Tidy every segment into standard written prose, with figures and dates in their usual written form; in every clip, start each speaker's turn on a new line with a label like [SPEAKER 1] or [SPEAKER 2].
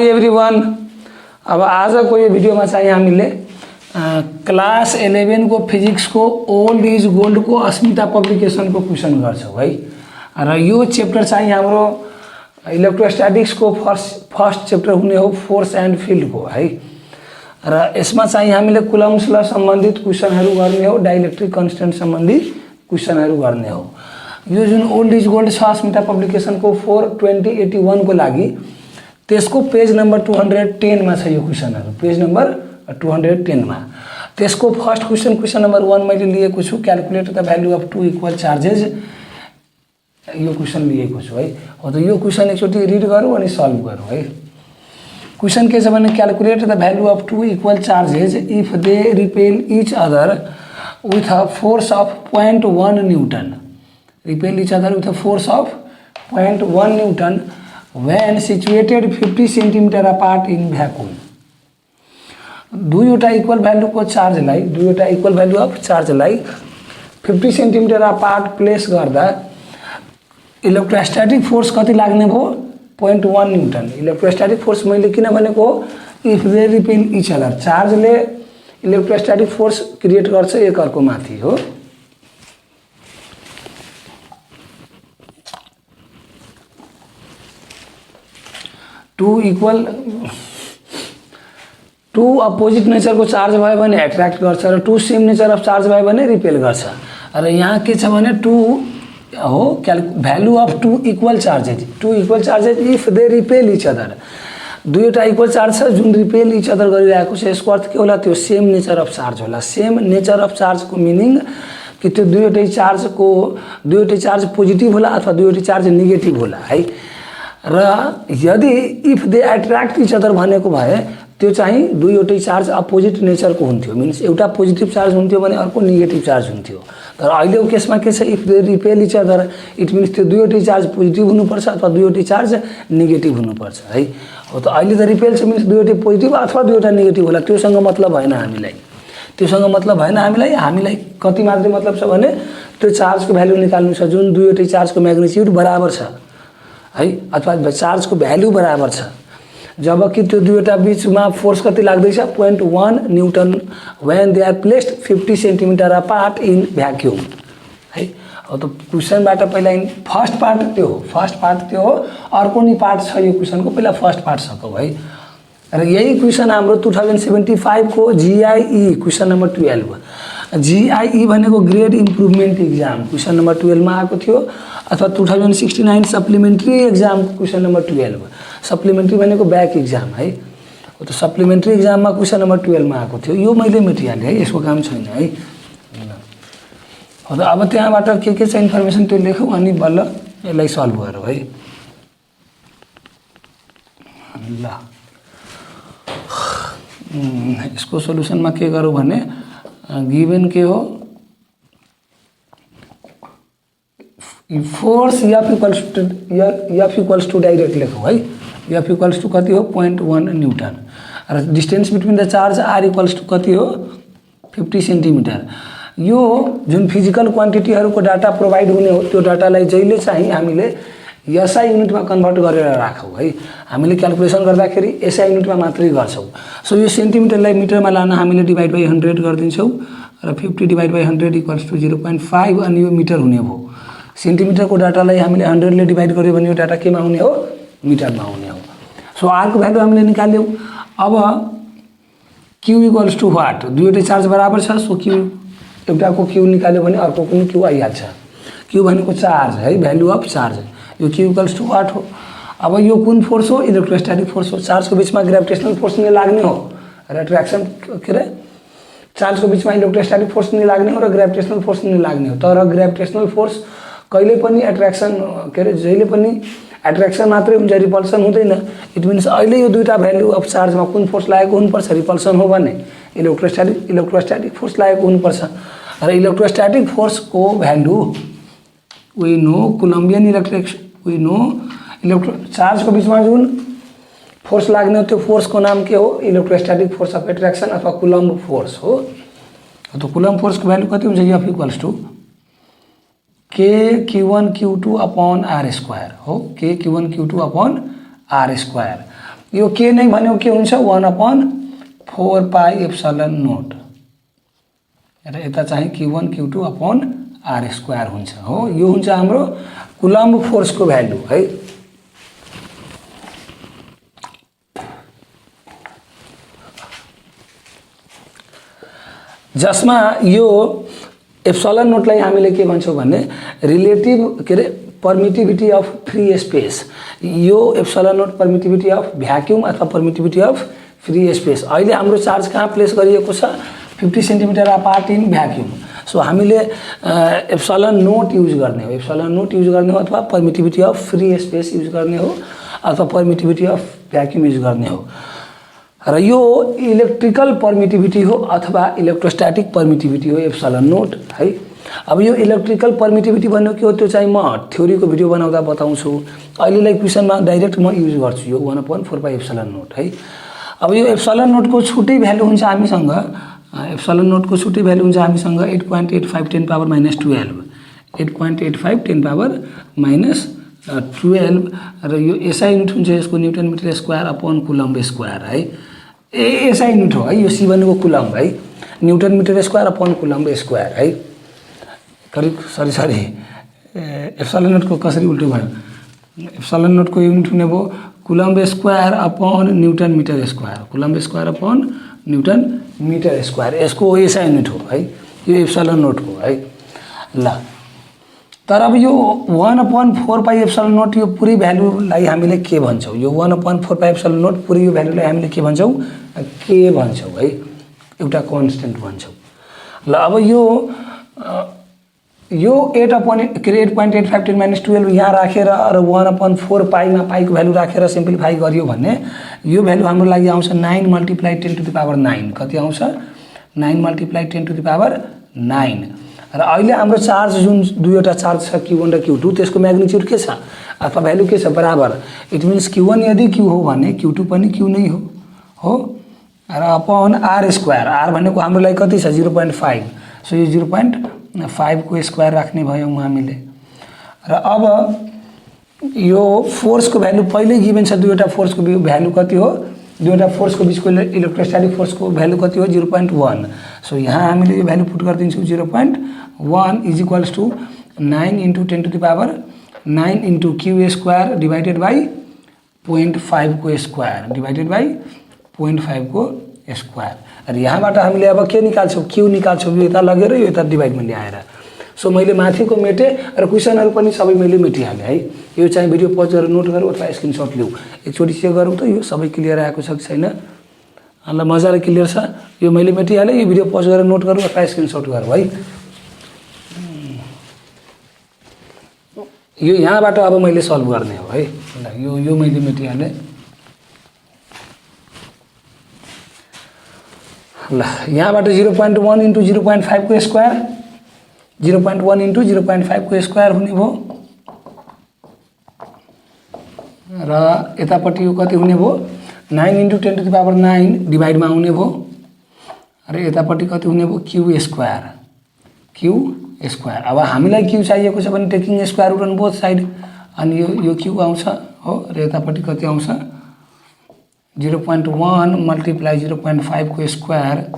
[SPEAKER 1] High everyone. अब आजको यो भिडियोमा चाहिँ हामीले क्लास 11 को फिजिक्स को ओल्ड इज गोल्ड को अस्मिता पब्लिकेशन को क्वेश्चन गर्छौं है। र यो चैप्टर चाहिँ हाम्रो इलेक्ट्रोस्टैटिक्स को फर्स्ट चैप्टर हुने हो, फोर्स एंड फील्ड को है। र यसमा चाहिँ हामीले कुलम्ब्सलाई सम्बन्धित क्वेश्चनहरु गर्ने हो, डाइलेक्ट्रिक कन्स्टेन्ट सम्बन्धित क्वेश्चनहरु गर्ने हो। यो जुन ओल्ड इज गोल्ड छ अस्मिता पब्लिकेशन को 4/2081 को लागि त्यसको पेज नंबर 210 मा छ यो क्वेश्चनहरु, पेज नंबर 210 मा। त्यसको फर्स्ट क्वेश्चन नंबर 1 मैले लिएको छु, calculate the value of two equal charges. यो क्वेश्चन लिएको छु है। हो त यो क्वेश्चन एकचोटी रिड गरौँ अनि सल्भ गरौँ है। क्वेश्चन के छ भने calculate the value of two equal charges if they repel each other with a force of 0.1 newton. Repel each other with a force of 0.1 newton when situated 50 centimetre apart in vacuum। दुईवटा equal value को चार्जलाई, दुईवटा equal value of चार्जलाई 50 centimetre apart place गर्दा electrostatic force कति लाग्ने भयो? 0.1 Newton. Electrostatic force मैले किन भनेको if they repel each other, चार्जले इलेक्ट्रोस्टैटिक फोर्स क्रिएट गर्छ एक अर्को माथि हो। टू अपोजिट नेचर को चार्ज भयो भने एट्र्याक्ट गर्छ र two same nature of charge भयो भने रिपेल गर्छ। र यहाँ के छ भने टू हो value of two equal charges, two equal charges if they repel each other. दुईवटा इक्वल चार्ज छ जुन रिपेल इच अदर गरिरहेको छ, यसको अर्थ के होला? त्यो सेम नेचर अफ चार्ज होला। सेम नेचर अफ चार्ज को मिनिङ कि त्यो दुईवटै चार्ज पोजिटिभ होला अथवा दुईवटै चार्ज नेगेटिभ होला है। र यदि if they attract each other भनेको भए त्यो चाहिँ दुईवटै चार्ज अपोजिट नेचर को हुन्थ्यो। मिन्स एउटा पोजिटिभ चार्ज हुन्थ्यो भने अर्को नेगेटिभ चार्ज हुन्थ्यो। तर अहिलेको केसमा के छ? If they repel each other it means त्यो दुईवटै चार्ज पोजिटिभ हुनुपर्छ अथवा दुईवटै चार्ज नेगेटिभ हुनुपर्छ है। हो त अहिले त रिपेल छ मिन्स दुईवटै पोजिटिभ अथवा दुईवटा नेगेटिभ होला। त्योसँग मतलब भएन हामीलाई, त्योसँग मतलब भएन हामीलाई। हामीलाई कति मात्रै मतलब छ भने त्यो चार्जको भ्यालु निकाल्नु छ जुन दुईवटै चार्जको म्याग्निट्युड बराबर छ है, अथवा चार्ज को भ्यालु बराबर छ। जबकि त्यो दुईवटा बीचमा फोर्स कति लाग्दैछ? 0.1 newton when they are placed 50 centimetre apart in vacuum है। हो त क्वेशनबाट पहिला फर्स्ट पार्ट त्यो हो, फर्स्ट पार्ट त्यो हो। अर्को नि पार्ट छ यो क्वेशनको, पहिला फर्स्ट पार्ट सकौ है। र यही क्वेशन हाम्रो 2075 को जीआईई क्वेशन नंबर 12। जीआईई भनेको grade improvement exam question number 12 मा आएको थियो, अथवा 2069 supplementary exam question number 12। Supplementary भनेको ब्याक एक्जाम है। हो त सप्लिमेन्ट्री एक्जाममा क्वेशन नंबर 12 मा आएको थियो। यो मैले मेटिहालेँ है, यसको काम छैन है। हो त अब त्यहाँबाट के छ इन्फर्मेसन त्यो लेखौँ अनि बल्ल यसलाई सल्भ गरौँ है। ल यसको सोलुसनमा के गरौँ भने गिवन के हो? Force F equals to direct लेखौँ है। F इक्वल्स टू कति हो? 0.1 न्यूटन। र distance between the charge R equals to कति हो? 50 सेन्टिमिटर। यो जुन फिजिकल क्वान्टिटीहरुको डाटा प्रोभाइड हुने हो त्यो डाटालाई जहिले चाहिँ हामीले एसआई युनिटमा कन्भर्ट गरेर राखौँ है। हामीले क्याल्कुलेसन गर्दाखेरि एसआई युनिटमा मात्रै गर्छौँ। सो यो सेन्टिमिटरलाई मिटरमा लान हामीले डिभाइड बाइ 100 गरिदिन्छौँ र 50 डिभाइड बाइ 100 इक्वल्स टू 0.5 अनि यो मिटर हुने भयो। सेन्टिमिटरको डाटालाई हामीले 100 ले डिभाइड गर्यो भने यो डाटा केमा हुने हो? मिटरमा हुने हो। सो आर को भ्यालु हामीले निकाल्यौँ। अब क्यू इक्वल्स टू व्हाट? दुईवटै चार्ज बराबर छ। सो क्यू एउटाको क्यू निकाल्यो भने अर्को पनि क्यू आइहाल्छ। क्यू भनेको चार्ज है, भ्यालु अफ चार्ज। यो क्यू इक्वल्स टू व्हाट हो? अब यो कुन फोर्स हो? इलेक्ट्रोस्टैटिक फोर्स हो। चार्ज को बीचमा ग्रेविटेशनल फोर्स नै लाग्ने हो र एट्र्याक्सन के रे चार्ज को बीचमा इलेक्ट्रोस्टैटिक फोर्स नै लाग्ने हो र ग्रेविटेशनल फोर्स नै लाग्ने हो। तर ग्रेविटेशनल फोर्स कहिले पनि एट्र्याक्सन के रे जहिले पनि एट्र्याक्सन मात्रै हुन्छ, रिपल्सन हुँदैन। इट मिन्स अहिले यो दुईटा भ्यालु अफ चार्जमा कुन फोर्स लागेको हुनुपर्छ? रिपल्सन हो भने इलेक्ट्रोस्टैटिक फोर्स लागेको हुनुपर्छ। र इलेक्ट्रोस्टैटिक फोर्स को value we know coulombian electric we know charge को बीचमा जुन फोर्स लाग्ने हो त्यो फोर्स को नाम के हो? इलेक्ट्रोस्टैटिक फोर्स अफ एट्र्याक्सन अथवा कुलम्ब फोर्स हो। तो कुलम्ब फोर्स को भ्यालु कति हुन्छ? F equals to K Q1 Q2 upon R square हो। K Q1 Q2 upon R square. यो के नै भन्यो के हुन्छ 1/4 पाई एप्सिलन नोट र यता चाहिँ Q1 Q2 upon R square हुन्छ हो। यो हुन्छ हाम्रो कुलम्ब फोर्सको भ्यालु है। जसमा यो एप्सिलन नोटलाई हामीले के भन्छौँ भने रिलेटिभ के रे पर्मिटिभिटी अफ फ्री स्पेस। यो एप्सिलन नोट पर्मिटिभिटी अफ भ्याक्युम अथवा पर्मिटिभिटी अफ फ्री स्पेस। अहिले हाम्रो चार्ज कहाँ प्लेस गरिएको छ 50 centimetre apart in vacuum. So हामीले एप्सिलन नोट युज गर्ने हो, एप्सिलन नोट युज गर्ने हो अथवा पर्मिटिभिटी अफ फ्री स्पेस युज गर्ने हो अथवा पर्मिटिभिटी अफ भ्याक्युम युज गर्ने हो। र यो इलेक्ट्रिकल पर्मिटिभिटी हो अथवा इलेक्ट्रोस्टैटिक पर्मिटिभिटी हो एप्सिलन नोट है। अब यो इलेक्ट्रिकल पर्मिटिभिटी भन्नु के हो त्यो चाहिँ म थ्योरीको भिडियो बनाउँदा बताउँछु। अहिलेलाई क्वेसनमा डाइरेक्ट म युज गर्छु यो 1/4 पाई एप्सिलन नोट है। अब यो एप्सिलन नोटको छुट्टै भ्यालु हुन्छ हामीसँग, एप्सिलन नोटको छुट्टै भ्यालु हुन्छ हामीसँग 8.85 10 पावर -12 8.85 10 पावर -12 र यो एसआई युनिट हुन्छ यसको newton metre square upon coulomb square है। एसआई युनिट हो है, यो सी भनेको कुलम्ब है, newton metre square upon coulomb square है। करिब सरी एप्सिलन नोटको कसरी उल्टो भयो, एप्सिलन नोटको युनिट हुने भयो coulomb square upon newton metre square, coulomb square upon newton metre square, यसको एसआई युनिट हो है यो एप्सिलन नोटको है। ल तर अब यो 1/4 पाई एप्सिलन नोट यो पुरै भ्यालुलाई हामीले के भन्छौँ, यो 1/4 पाई एप्सिलन नोट पुरै यो भ्यालुलाई हामीले के भन्छौँ है, एउटा कन्स्टेन्ट भन्छौँ। ल अब यो 8.85 10 -12 यहाँ राखेर र 1/4 पाईमा पाईको भ्यालु राखेर सिम्प्लिफाई गरियो भने यो भ्यालु हाम्रो लागि आउँछ 9 × 10⁻9। कति आउँछ 9 × 10⁻9। र अहिले हाम्रो चार्ज जुन दुईवटा चार्ज छ Q1 र Q2 त्यसको म्याग्निट्युड के छ अथवा भ्यालु के छ बराबर। इट मिन्स Q1 यदि Q हो भने Q2 पनि Q नै हो र अपॉन R स्क्वायर, R भनेको हाम्रो लागि कति छ 0.5। सो यो 0.5 को स्क्वायर राख्ने भयौँ हामीले। र अब यो फोर्सको भ्यालु पहिल्यै गिभन छ, दुईवटा फोर्सको भ्यालु कति हो, दुईवटा फोर्सको बिचको इलेक्ट्रोस्टैटिक फोर्सको भ्यालु कति हो 0.1। सो यहाँ हामीले यो भ्यालु पुट गरिदिन्छौँ 0.1 is equals to 9 × 10⁻9 × Q square divided by 0.5 को स्क्वायर डिवाइडेड बाई 0.5 को स्क्वायर। र यहाँबाट हामीले अब के निकाल्छौँ Q निकाल्छौँ, यो यता लगेर यो यता डिवाइडमा ल्याएर। सो मैले माथिको मेटेँ र क्वेसनहरू पनि सबै मैले मेटिहालेँ है। यो चाहिँ भिडियो पज गरेर नोट गरौँ अथवा स्क्रिनसट लिऊ, एकचोटि चेक गरौँ त यो सबै क्लियर आएको छ कि छैन। ल मजाले क्लियर छ, यो मैले मेटिहालेँ, यो भिडियो पज गरेर नोट गरौँ अथवा स्क्रिनसट गरौँ है। यो यहाँबाट अब मैले सल्भ गर्ने हो है। ल यो मैले मेटिहालेँ। ल यहाँबाट 0.1 × 0.5 को स्क्वायर 0.1 × 0.5 को स्क्वायर हुने भयो र यतापट्टि यो कति हुने भयो 9 × 10⁻9 डिवाइडमा आउने भयो र यतापट्टि कति हुने भयो Q स्क्वायर। अब हामीलाई Q चाहिएको छ भने taking square root on both side, अनि यो Q आउँछ हो र यतापट्टि कति आउँछ 0.1 × 0.5 को स्क्वायर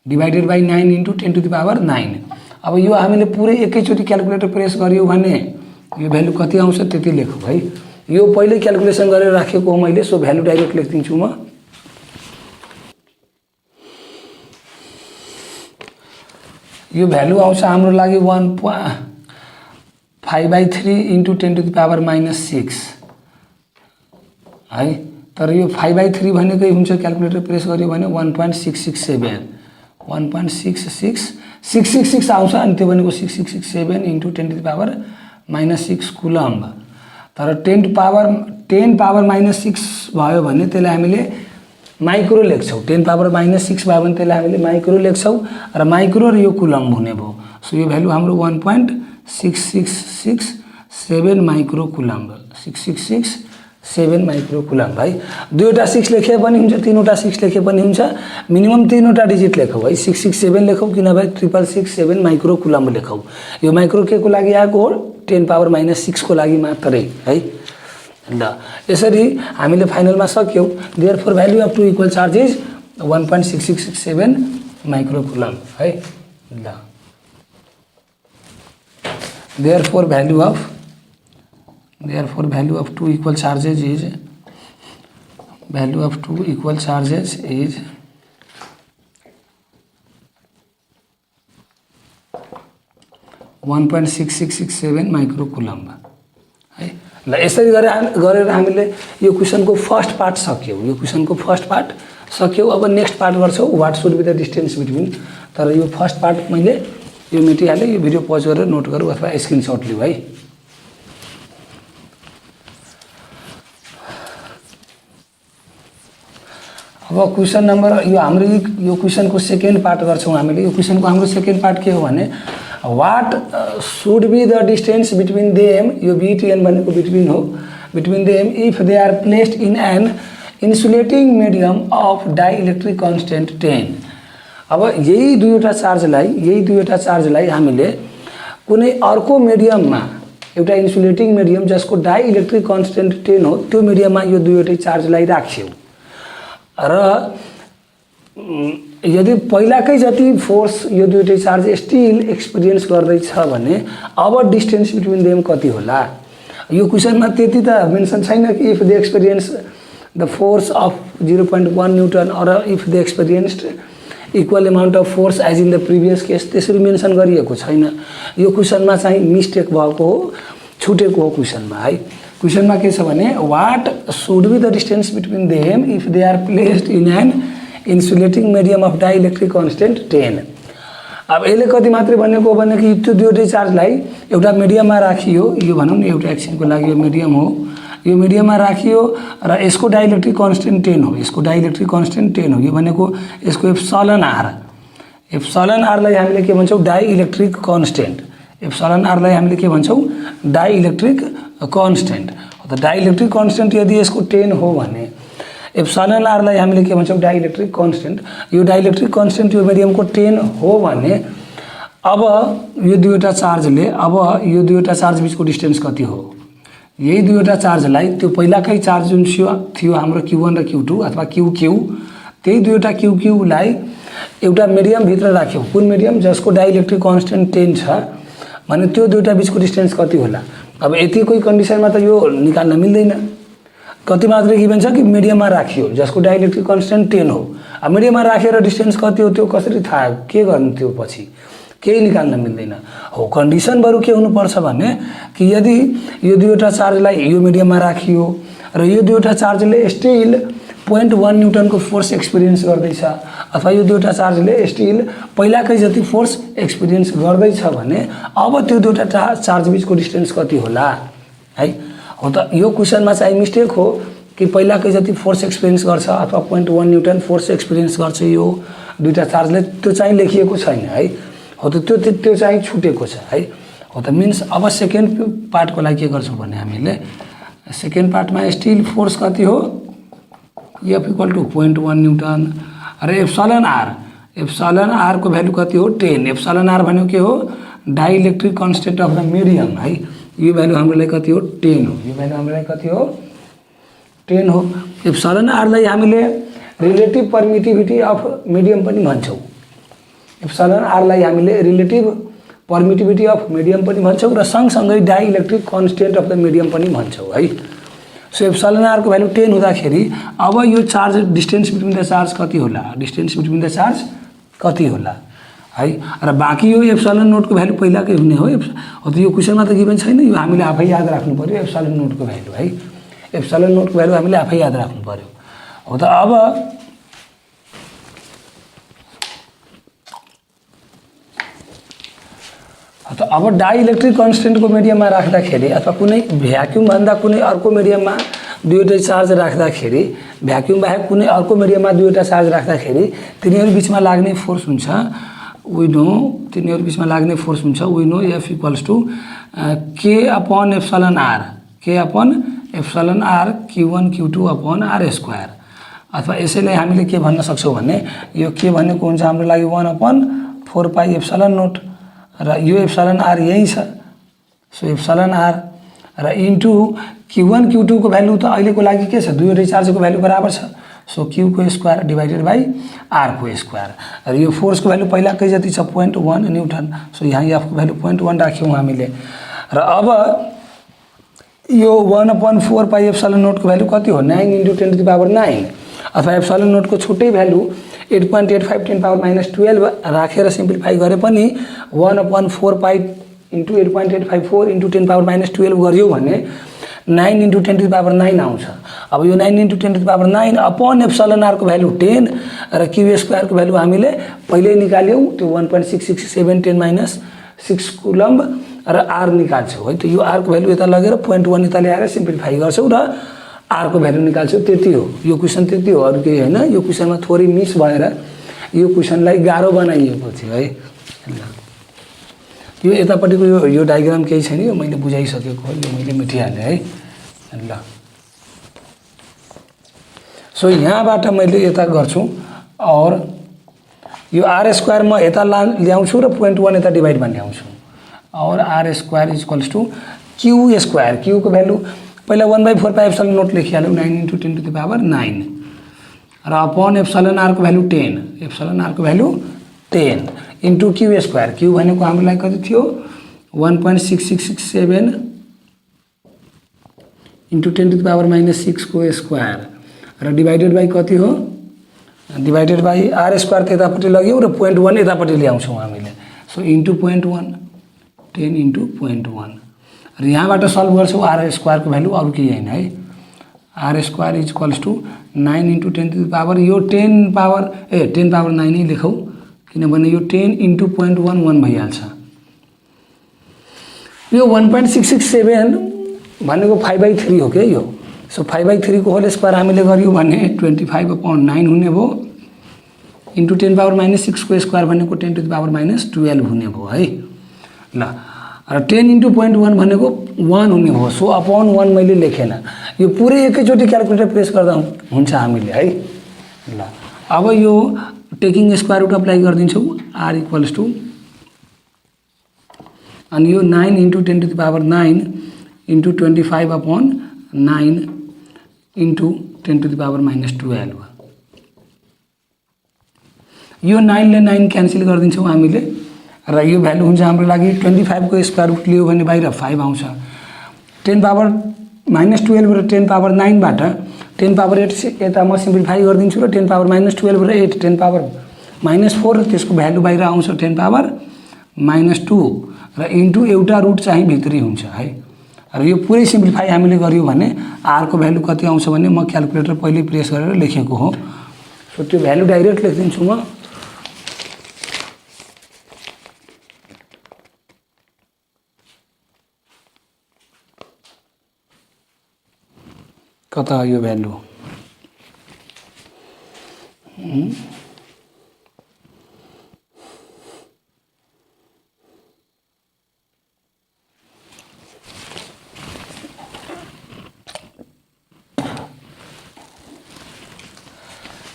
[SPEAKER 1] डिवाइडेड बाई 9 × 10⁻9। अब यो हामीले पुरै एकैचोटि क्याल्कुलेटर प्रेस गरियो भने यो भ्यालु कति आउँछ त्यति लेखौँ है। यो पहिल्यै क्याल्कुलेसन गरेर राखेको हो मैले, सो भ्यालु डाइरेक्ट लेखिदिन्छु म। यो भ्यालु आउँछ हाम्रो लागि 1/5/3 × 10⁻6 है। तर यो 5/3 भनेकै हुन्छ क्याल्कुलेटर प्रेस गर्यो भने 1.667 आउँछ, अनि त्यो भनेको 6667 × 10⁻6 कुलम्ब। तर 10⁻6 भयो भने त्यसलाई हामीले माइक्रो लेख्छौँ, 10⁻6 भयो भने त्यसलाई हामीले माइक्रो लेख्छौँ र माइक्रो र यो कुलम्ब हुने भयो। सो यो भ्यालु हाम्रो 1.6667 माइक्रो कुलम्ब, 6667 माइक्रो कुलम्ब है। दुईवटा 6 लेखे पनि हुन्छ, तीनवटा 6 लेखे पनि हुन्छ, मिनिमम तीनवटा डिजिट लेखौँ है, 667 लेखौँ कि नभए 6667 माइक्रो कुलम्ब लेखौँ। यो माइक्रो के को लागि आएको हो 10⁻6 को लागि मात्रै है। ल यसरी हामीले फाइनलमा सक्यौँ therefore value of 2 equal charge is 1.6667 microcoulomb है ल therefore value of 2 equal charges is value of 2 equal charges is 1.6667 माइक्रोकुलम्ब है ल यसरी गरेर हामीले यो क्वेसनको फर्स्ट पार्ट सक्यौँ अब नेक्स्ट पार्ट गर्छौँ what should be the distance between तर यो फर्स्ट पार्ट मैले यो मेटिहालेँ यो भिडियो पज गरेर नोट गरौँ अथवा स्क्रिनशट लिऊ है अब क्वेसन नम्बर यो हाम्रो यो क्वेसनको सेकेन्ड पार्ट गर्छौँ हामीले यो क्वेसनको हाम्रो सेकेन्ड पार्ट के हो भने what should be the distance between them यो बिटिएन भनेको बिट्विन हो between them if they are placed in an insulating medium of dielectric constant 10 अब यही दुईवटा चार्जलाई हामीले कुनै अर्को मिडियममा एउटा इन्सुलेटिङ मिडियम जसको डाइइलेक्ट्रिक कन्स्टेन्ट 10 हो त्यो मिडियममा यो दुईवटै चार्जलाई राख्यौँ र यदि पहिलाकै जति फोर्स यो दुईटै चार्ज स्टिल एक्सपिरियन्स गर्दैछ भने अब डिस्टेन्स बिट्विन देम कति होला यो क्वेसनमा त्यति त मेन्सन छैन कि if they experience the force of 0.1 newton or if they experienced equal amount of force as in the previous case त्यसरी मेन्सन गरिएको छैन यो क्वेसनमा चाहिँ मिस्टेक भएको हो छुटेको हो क्वेसनमा है क्वेसनमा के छ भने what should be the distance between them if they are placed in an insulating medium of dielectric constant 10 अब यसले कति मात्रै भनेको भने कि त्यो दुईटै चार्जलाई एउटा मिडियममा राखियो यो भनौँ न एउटा एक्सनको लागि यो मिडियम हो यो मिडियममा राखियो र यसको डाइइलेक्ट्रिक कन्स्टेन्ट 10 हो यसको डाइइलेक्ट्रिक कन्स्टेन्ट 10 हो यो भनेको यसको एप्सिलन आरलाई हामीले के भन्छौँ डाइइलेक्ट्रिक कन्स्टेन्ट एप्सिलन आरलाई हामीले के भन्छौँ डाइइलेक्ट्रिक कन्स्टेन्ट त डाइइलेक्ट्रिक कन्स्टेन्ट यदि यसको 10 हो भने एप्सिलन आरलाई हामीले के भन्छौँ डाइइलेक्ट्रिक कन्स्टेन्ट यो डाइइलेक्ट्रिक कन्स्टेन्ट यो मिडियमको 10 हो भने अब यो दुईवटा चार्ज बीचको डिस्टेन्स कति हो यही दुईवटा चार्जलाई त्यो पहिलाकै चार्ज जुन थियो हाम्रो Q1 र Q2 अथवा QQ त्यही दुईवटा QQलाई एउटा मिडियमभित्र राख्यौँ कुन मिडियम जसको डाइइलेक्ट्रिक कन्स्टेन्ट 10 छ भने त्यो दुईवटा बीचको डिस्टेन्स कति होला अब यतिकै कन्डिसनमा त यो निकाल्न मिल्दैन कति मात्रै गिभन छ कि मिडियममा राखियो जसको डाइइलेक्ट्रिक कन्स्टेन्ट 10 हो अब मिडियममा राखेर डिस्टेन्स कति हो त्यो कसरी थाहा के गर्नु त्यो पछि केही निकाल्न मिल्दैन हो कन्डिसन बरु के हुनुपर्छ भने कि यदि यो दुईवटा चार्जलाई यो मिडियममा राखियो र यो दुईवटा चार्जले स्टिल 0.1 न्युटनको फोर्स एक्सपिरियन्स गर्दैछ अथवा यो दुईवटा चार्जले स्टिल पहिलाकै जति फोर्स एक्सपिरियन्स गर्दैछ भने अब त्यो दुईवटा चार्ज बीचको डिस्टेन्स कति होला है हो त यो क्वेसनमा चाहिँ मिस्टेक हो कि पहिलाकै जति फोर्स एक्सपिरियन्स गर्छ अथवा 0.1 न्युटन फोर्स एक्सपिरियन्स गर्छ यो दुईवटा चार्जले त्यो चाहिँ लेखिएको छैन है हो त त्यो चाहिँ छुटेको छ है हो त मिन्स अब सेकेन्ड पार्टको लागि के गर्छौँ भने हामीले सेकेन्ड पार्टमा स्टिल फोर्स कति हो F इक्वल टू 0.1 न्युटन र एप्सिलन आर को भ्यालु कति हो 10 एप्सिलन आर भनेको के हो dielectric constant of the medium है यो भ्यालु हाम्रो लागि कति हो 10 हो यो भ्यालु हाम्रो लागि कति हो 10 हो एप्सिलन आरलाई हामीले रिलेटिभ पर्मिटिभिटी अफ मिडियम पनि भन्छौँ एप्सिलन आरलाई हामीले रिलेटिभ पर्मिटिभिटी अफ मिडियम पनि भन्छौँ र सँगसँगै dielectric constant of the medium पनि भन्छौँ है सो एप्सिलन आर को भ्यालु 10 हुँदाखेरि अब यो charge distance between the charge कति होला डिस्टेन्स बिट्विन द चार्ज कति होला है र बाँकी यो एप्सिलन नोटको भ्यालु पहिलाकै हुने हो त यो क्वेसनमा त गिभन छैन यो हामीले आफै याद राख्नु पर्यो एप्सिलन नोटको भ्यालु है एप्सिलन नोटको भ्यालु हामीले आफै याद राख्नु पर्यो हो त अब डाइइलेक्ट्रिक कन्स्टेन्टको मिडियममा राख्दाखेरि अथवा कुनै भ्याक्युम भन्दा कुनै अर्को मिडियममा दुईवटा चार्ज राख्दाखेरि भ्याक्युम बाहेक कुनै अर्को मिडियममा दुईवटा चार्ज राख्दाखेरि तिनीहरू बिचमा लाग्ने फोर्स हुन्छ वी नो तिनीहरू बिचमा लाग्ने फोर्स हुन्छ we know F equals to K upon epsilon r Q1 Q2 upon R square अथवा यसैलाई हामीले के भन्न सक्छौँ भने यो के भनेको हुन्छ हाम्रो लागि 1/4 पाई एप्सिलन नोट र यो एप्सिलन आर यही छ सो एप्सिलन आर र इन्टु Q1 Q2 को भ्यालु त अहिलेको लागि के छ दुईवटै चार्जको भ्यालु बराबर छ सो Q को स्क्वायर डिवाइडेड बाई R को स्क्वायर र यो फोर्सको भ्यालु पहिलाकै जति छ 0.1 न्युटन सो यहाँ F को भ्यालु 0.1 राख्यौँ हामीले र अब यो 1/4 पाई एप्सिलन नोट को भ्यालु कति हो 9 × 10⁹ अथवा एप्सिलन नोट को छुट्टै भ्यालु 8.85 10⁻12 राखेर सिम्प्लिफाई गरे पनि 1/4 पाई × 8.854 × 10⁻12 गरियो भने 9 × 10⁹ आउँछ अब यो 9 × 10⁹ अपॉन एप्सिलन आर को भ्यालु 10 र क्यू स्क्वायर को भ्यालु हामीले पहिल्यै निकाल्यौं त्यो 1.667 10 - 6 कुलम्ब र आर निकाल्छौं है त यो आर को भ्यालु यता लगेर 0.1 यता ल्याएर सिम्प्लिफाई गर्छौं र आर को भ्यालु निकाल्छौं त्यति हो यो क्वेशन त्यति हो अरु केही हैन यो क्वेशनमा थोरै मिस भएर यो क्वेशनलाई गाह्रो बनाइएको थियो है यो यतापटिको यो डायग्राम केही छैन यो मैले बुझाइसकेको हो यो मैले मेटिहाले है ल सो यहाँबाट मैले यता गर्छु और यो आर स्क्वायर म यता ल्याउँछु र 0.1 यता डिवाइडमा ल्याउँछु और R square equals to Q square Q को भ्यालु पहिला 1/4 पाई एप्सिलन नोट लेखिहाल्यौ 9 × 10⁹ र अपॉन एप्सिलन आर को भ्यालु 10 एप्सिलन आर को value 10 into Q square Q भनेको हामीलाई कति थियो 1.6667 × 10⁻6 को स्क्वायर र डिवाइडेड बाई कति हो डिवाइडेड बाई आर स्क्वायर त्यतापट्टि लग्यौ र 0.1 यतापट्टि ल्याउँछौं हामीले सो इन्टु 0.1 10 × 0.1 र यहाँबाट सल्भ गर्छौं आर स्क्वायर को भ्यालु अरु केही हैन है आर स्क्वायर इक्वल्स टु 9 × 10⁻, यो 10⁻9 नै लेखौ किनभने यो 10 × 0.1 1 भइहाल्छ यो 1.667 भनेको 5/3 हो के यो सो 5/3 को होल स्क्वायर हामीले गर्यौ भने 25/9 हुने भो इन्टु 10⁻6 को स्क्वायर भनेको 10⁻12 हुने भो है ल र 10 × 0.1 भनेको 1 हुने हो सो अपॉन 1 मैले लेखेन यो पुरै एकैचोटी क्याल्कुलेटर प्रेस गर्दा हुन्छ हामीले है ल अब यो टेकिङ स्क्वायर रुट अप्लाई गर्दिन्छौ r इक्वल्स टु अनि यो 9 × 10⁹ इन्टु 25/9 इन्टु 10⁻12 यो 9 ले 9 क्यान्सल गर्दिन्छौ हामीले र यो भ्यालु हुन्छ हाम्रो लागि 25 को स्क्वायर रुट लियो भने बाहिर 5 आउँछ 10⁻12 र 10⁻9 बाट 10⁻8 यता म सिम्प्लिफाई गर्दिन्छु र 10⁻12 र 8 10⁻4 त्यसको भ्यालु बाहिर आउँछ 10⁻2 र इन्टु एउटा रुट चाहिँ भित्री हुन्छ है र यो पुरै सिम्प्लिफाई हामीले गर्यो भने r को भ्यालु कति आउँछ भने म क्याल्कुलेटर पहिले प्रेस गरेर लेखेको हो सो त्यो भ्यालु डाइरेक्ट लेख्दिन्छु म कता यो भ्यालु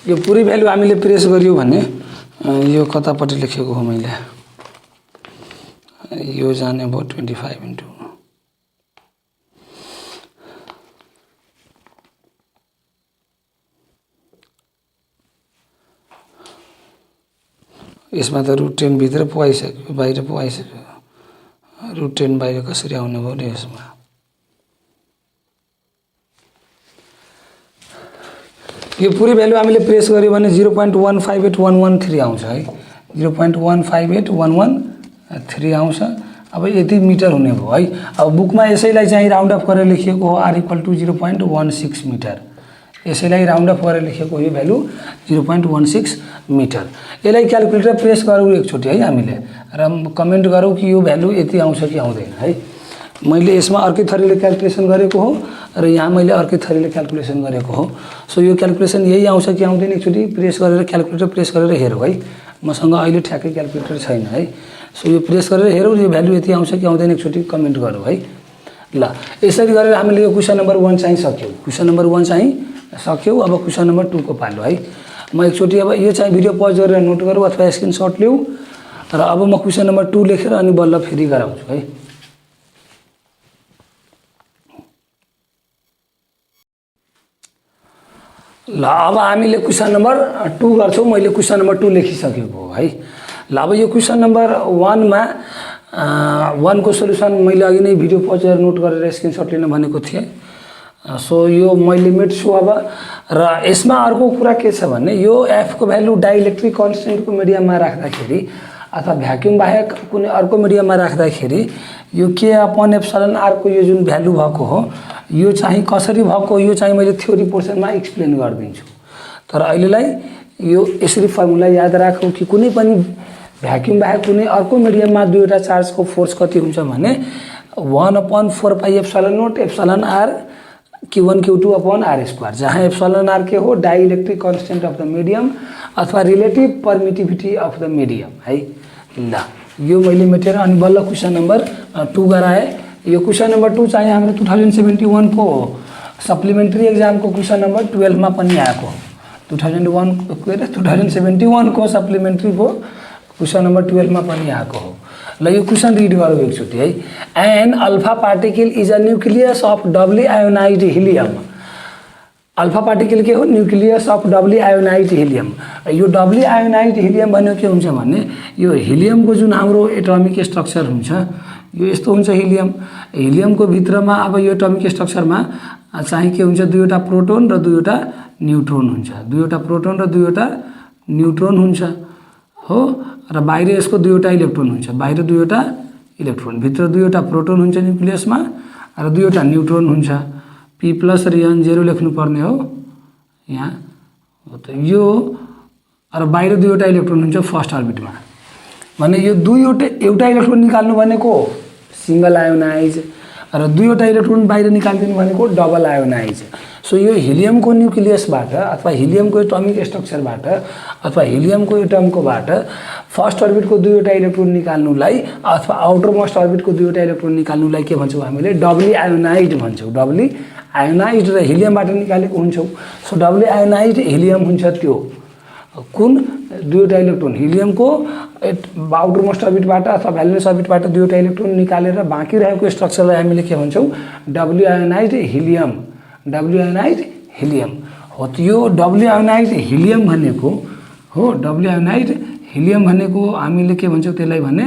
[SPEAKER 1] यो पुरै भ्यालु हामीले प्रेस गर्यो भने यो कतापट्टि लेखेको हो मैले यो जाने भयो 25 इन्टु यसमा त √10 भित्र पो आइसक्यो बाहिर पो आइसक्यो √10 बाहिर कसरी आउने भयो नि यसमा यो पुरै भ्यालु हामीले प्रेस गर्यो भने 0.158113 आउँछ है 0.158113 आउँछ अब यति मिटर हुने भयो है अब बुकमा यसैलाई चाहिँ राउन्ड अफ गरेर लेखिएको हो r = 0.16 मिटर यसैलाई राउन्ड अफ गरेर लेखेको यो भ्यालु 0.16 मिटर यसलाई क्याल्कुलेटर प्रेस गरौँ एकचोटी है हामीले र कमेन्ट गरौँ कि यो भ्यालु यति आउँछ कि आउँदैन है मैले यसमा अर्कै थरीले क्याल्कुलेसन गरेको हो र यहाँ मैले अर्कै थरीले क्याल्कुलेसन गरेको हो सो यो क्याल्कुलेसन यही आउँछ कि आउँदैन एकचोटी प्रेस गरेर क्याल्कुलेटर प्रेस गरेर हेरौँ है मसँग अहिले ठ्याक्कै क्याल्कुलेटर छैन है सो यो प्रेस गरेर हेरौँ यो भ्यालु यति आउँछ कि आउँदैन एकचोटी कमेन्ट गरौँ है ल यसरी गरेर हामीले यो क्वेशन नम्बर 1 चाहिँ सक्यौ क्वेशन नम्बर 1 चाहिँ सक्यौ अब क्वेशन नम्बर 2 को पालो है म एकचोटी अब यो चाहिँ भिडियो पज गरेर नोट गरौँ अथवा स्क्रिनशट लिऊ र अब म क्वेशन नम्बर 2 लेखेर अनि बल्ल फेरि गराउँछु है ल अब हामीले क्वेसन नम्बर 2 गर्छौँ। मैले क्वेसन नम्बर 2 लेखिसकेको हो है। ल अब यो क्वेसन नम्बर 1 मा 1 को सोल्युसन मैले अघि नै भिडियो पचेर नोट गरेर स्क्रिनशट लिन भनेको थिएँ। सो यो मैले मेट्छु अब। र यसमा अर्को कुरा के छ भने यो एफ को भ्यालु डाइइलेक्ट्रिक कन्स्टेन्टको मिडियममा राख्दाखेरि अथवा भ्याक्युम बाहेक कुनै अर्को मिडियममा राख्दाखेरि यो के अपन एप्सिलन आर को यो जुन भ्यालु भएको हो यो चाहिँ कसरी भएको यो चाहिँ मैले थ्योरी पोर्सनमा एक्सप्लेन गरिदिन्छु। तर अहिलेलाई यो यसरी फर्मुला याद राखौँ कि कुनै पनि भ्याक्युम बाहेक कुनै अर्को मिडियममा दुईवटा चार्जको फोर्स कति हुन्छ भने 1/4 pi epsilon naught epsilon r Q1 Q2 upon are square, जहाँ एप्सिलन आर के हो dielectric constant of the medium अथवा relative permittivity of the medium है। ल यो मैले मेटेर अनि बल्ल क्वेसन नम्बर 2 गराएँ। यो क्वेसन नम्बर 2 चाहिँ हाम्रो 2071 को सप्लिमेन्ट्री एक्जामको क्वेसन नम्बर 12 मा पनि आएको 2071 को सप्लिमेन्ट्री को क्वेसन नम्बर 12 मा पनि आएको हो। ल यो क्वेसन रिड गरौँ एकचोटि है। An alpha particle is a nucleus of doubly ionised helium. Alpha particle के हो? Nucleus of doubly ionised helium. यो डबली आयोनाइज्ड हिलियम भनेको के हुन्छ भने यो हिलियमको जुन हाम्रो एटमिक स्ट्रक्चर हुन्छ यो यस्तो हुन्छ। हिलियमको भित्रमा अब यो एटमिक स्ट्रक्चरमा चाहिँ के हुन्छ दुईवटा प्रोटोन र दुईवटा न्यूट्रोन हुन्छ। दुईवटा प्रोटोन र दुईवटा न्यूट्रोन हुन्छ हो। र बाहिर यसको दुईवटा इलेक्ट्रोन हुन्छ। बाहिर दुईवटा इलेक्ट्रोन, भित्र दुईवटा प्रोटोन हुन्छ न्यूक्लियसमा र दुईवटा न्यूट्रोन हुन्छ। P प्लस र N 0 लेख्नु पर्ने हो यहाँ हो। त यो र बाहिर दुईवटा इलेक्ट्रोन हुन्छ फर्स्ट अर्बिटमा। भने यो एउटा इलेक्ट्रोन निकाल्नु भनेको सिंगल आयोनाइज र दुईवटा इलेक्ट्रोन बाहिर निकाल्दिनु भनेको डबल आयोनाइज। सो यो हिलियमको न्यूक्लियसबाट अथवा हिलियमको एटमिक स्ट्रक्चरबाट अथवा हिलियमको एटमकोबाट फर्स्ट अर्बिटको दुईवटा इलेक्ट्रोन निकाल्नुलाई अथवा आउटर मोस्ट अर्बिटको दुईवटा इलेक्ट्रोन निकाल्नुलाई के भन्छौँ हामीले? डबली आयोनाइज्ड भन्छौँ। डबली आयोनाइज्ड र हिलियमबाट निकालेको हुन्छौँ। सो डबली आयोनाइज्ड हिलियम हुन्छ त्यो कुन दुईवटा इलेक्ट्रोन हिलियमको आउटर मोस्ट अर्बिटबाट अथवा भ्यालेन्स अर्बिटबाट दुईवटा इलेक्ट्रोन निकालेर बाँकी रहेको स्ट्रक्चरलाई हामीले के भन्छौँ? डबली आयोनाइज्ड हिलियम। डबली आयोनाइज्ड हिलियम हो। यो डबली आयोनाइज्ड हिलियम भनेको हो। डबली आयोनाइज्ड हिलियम भनेको हामीले के भन्छौँ त्यसलाई भने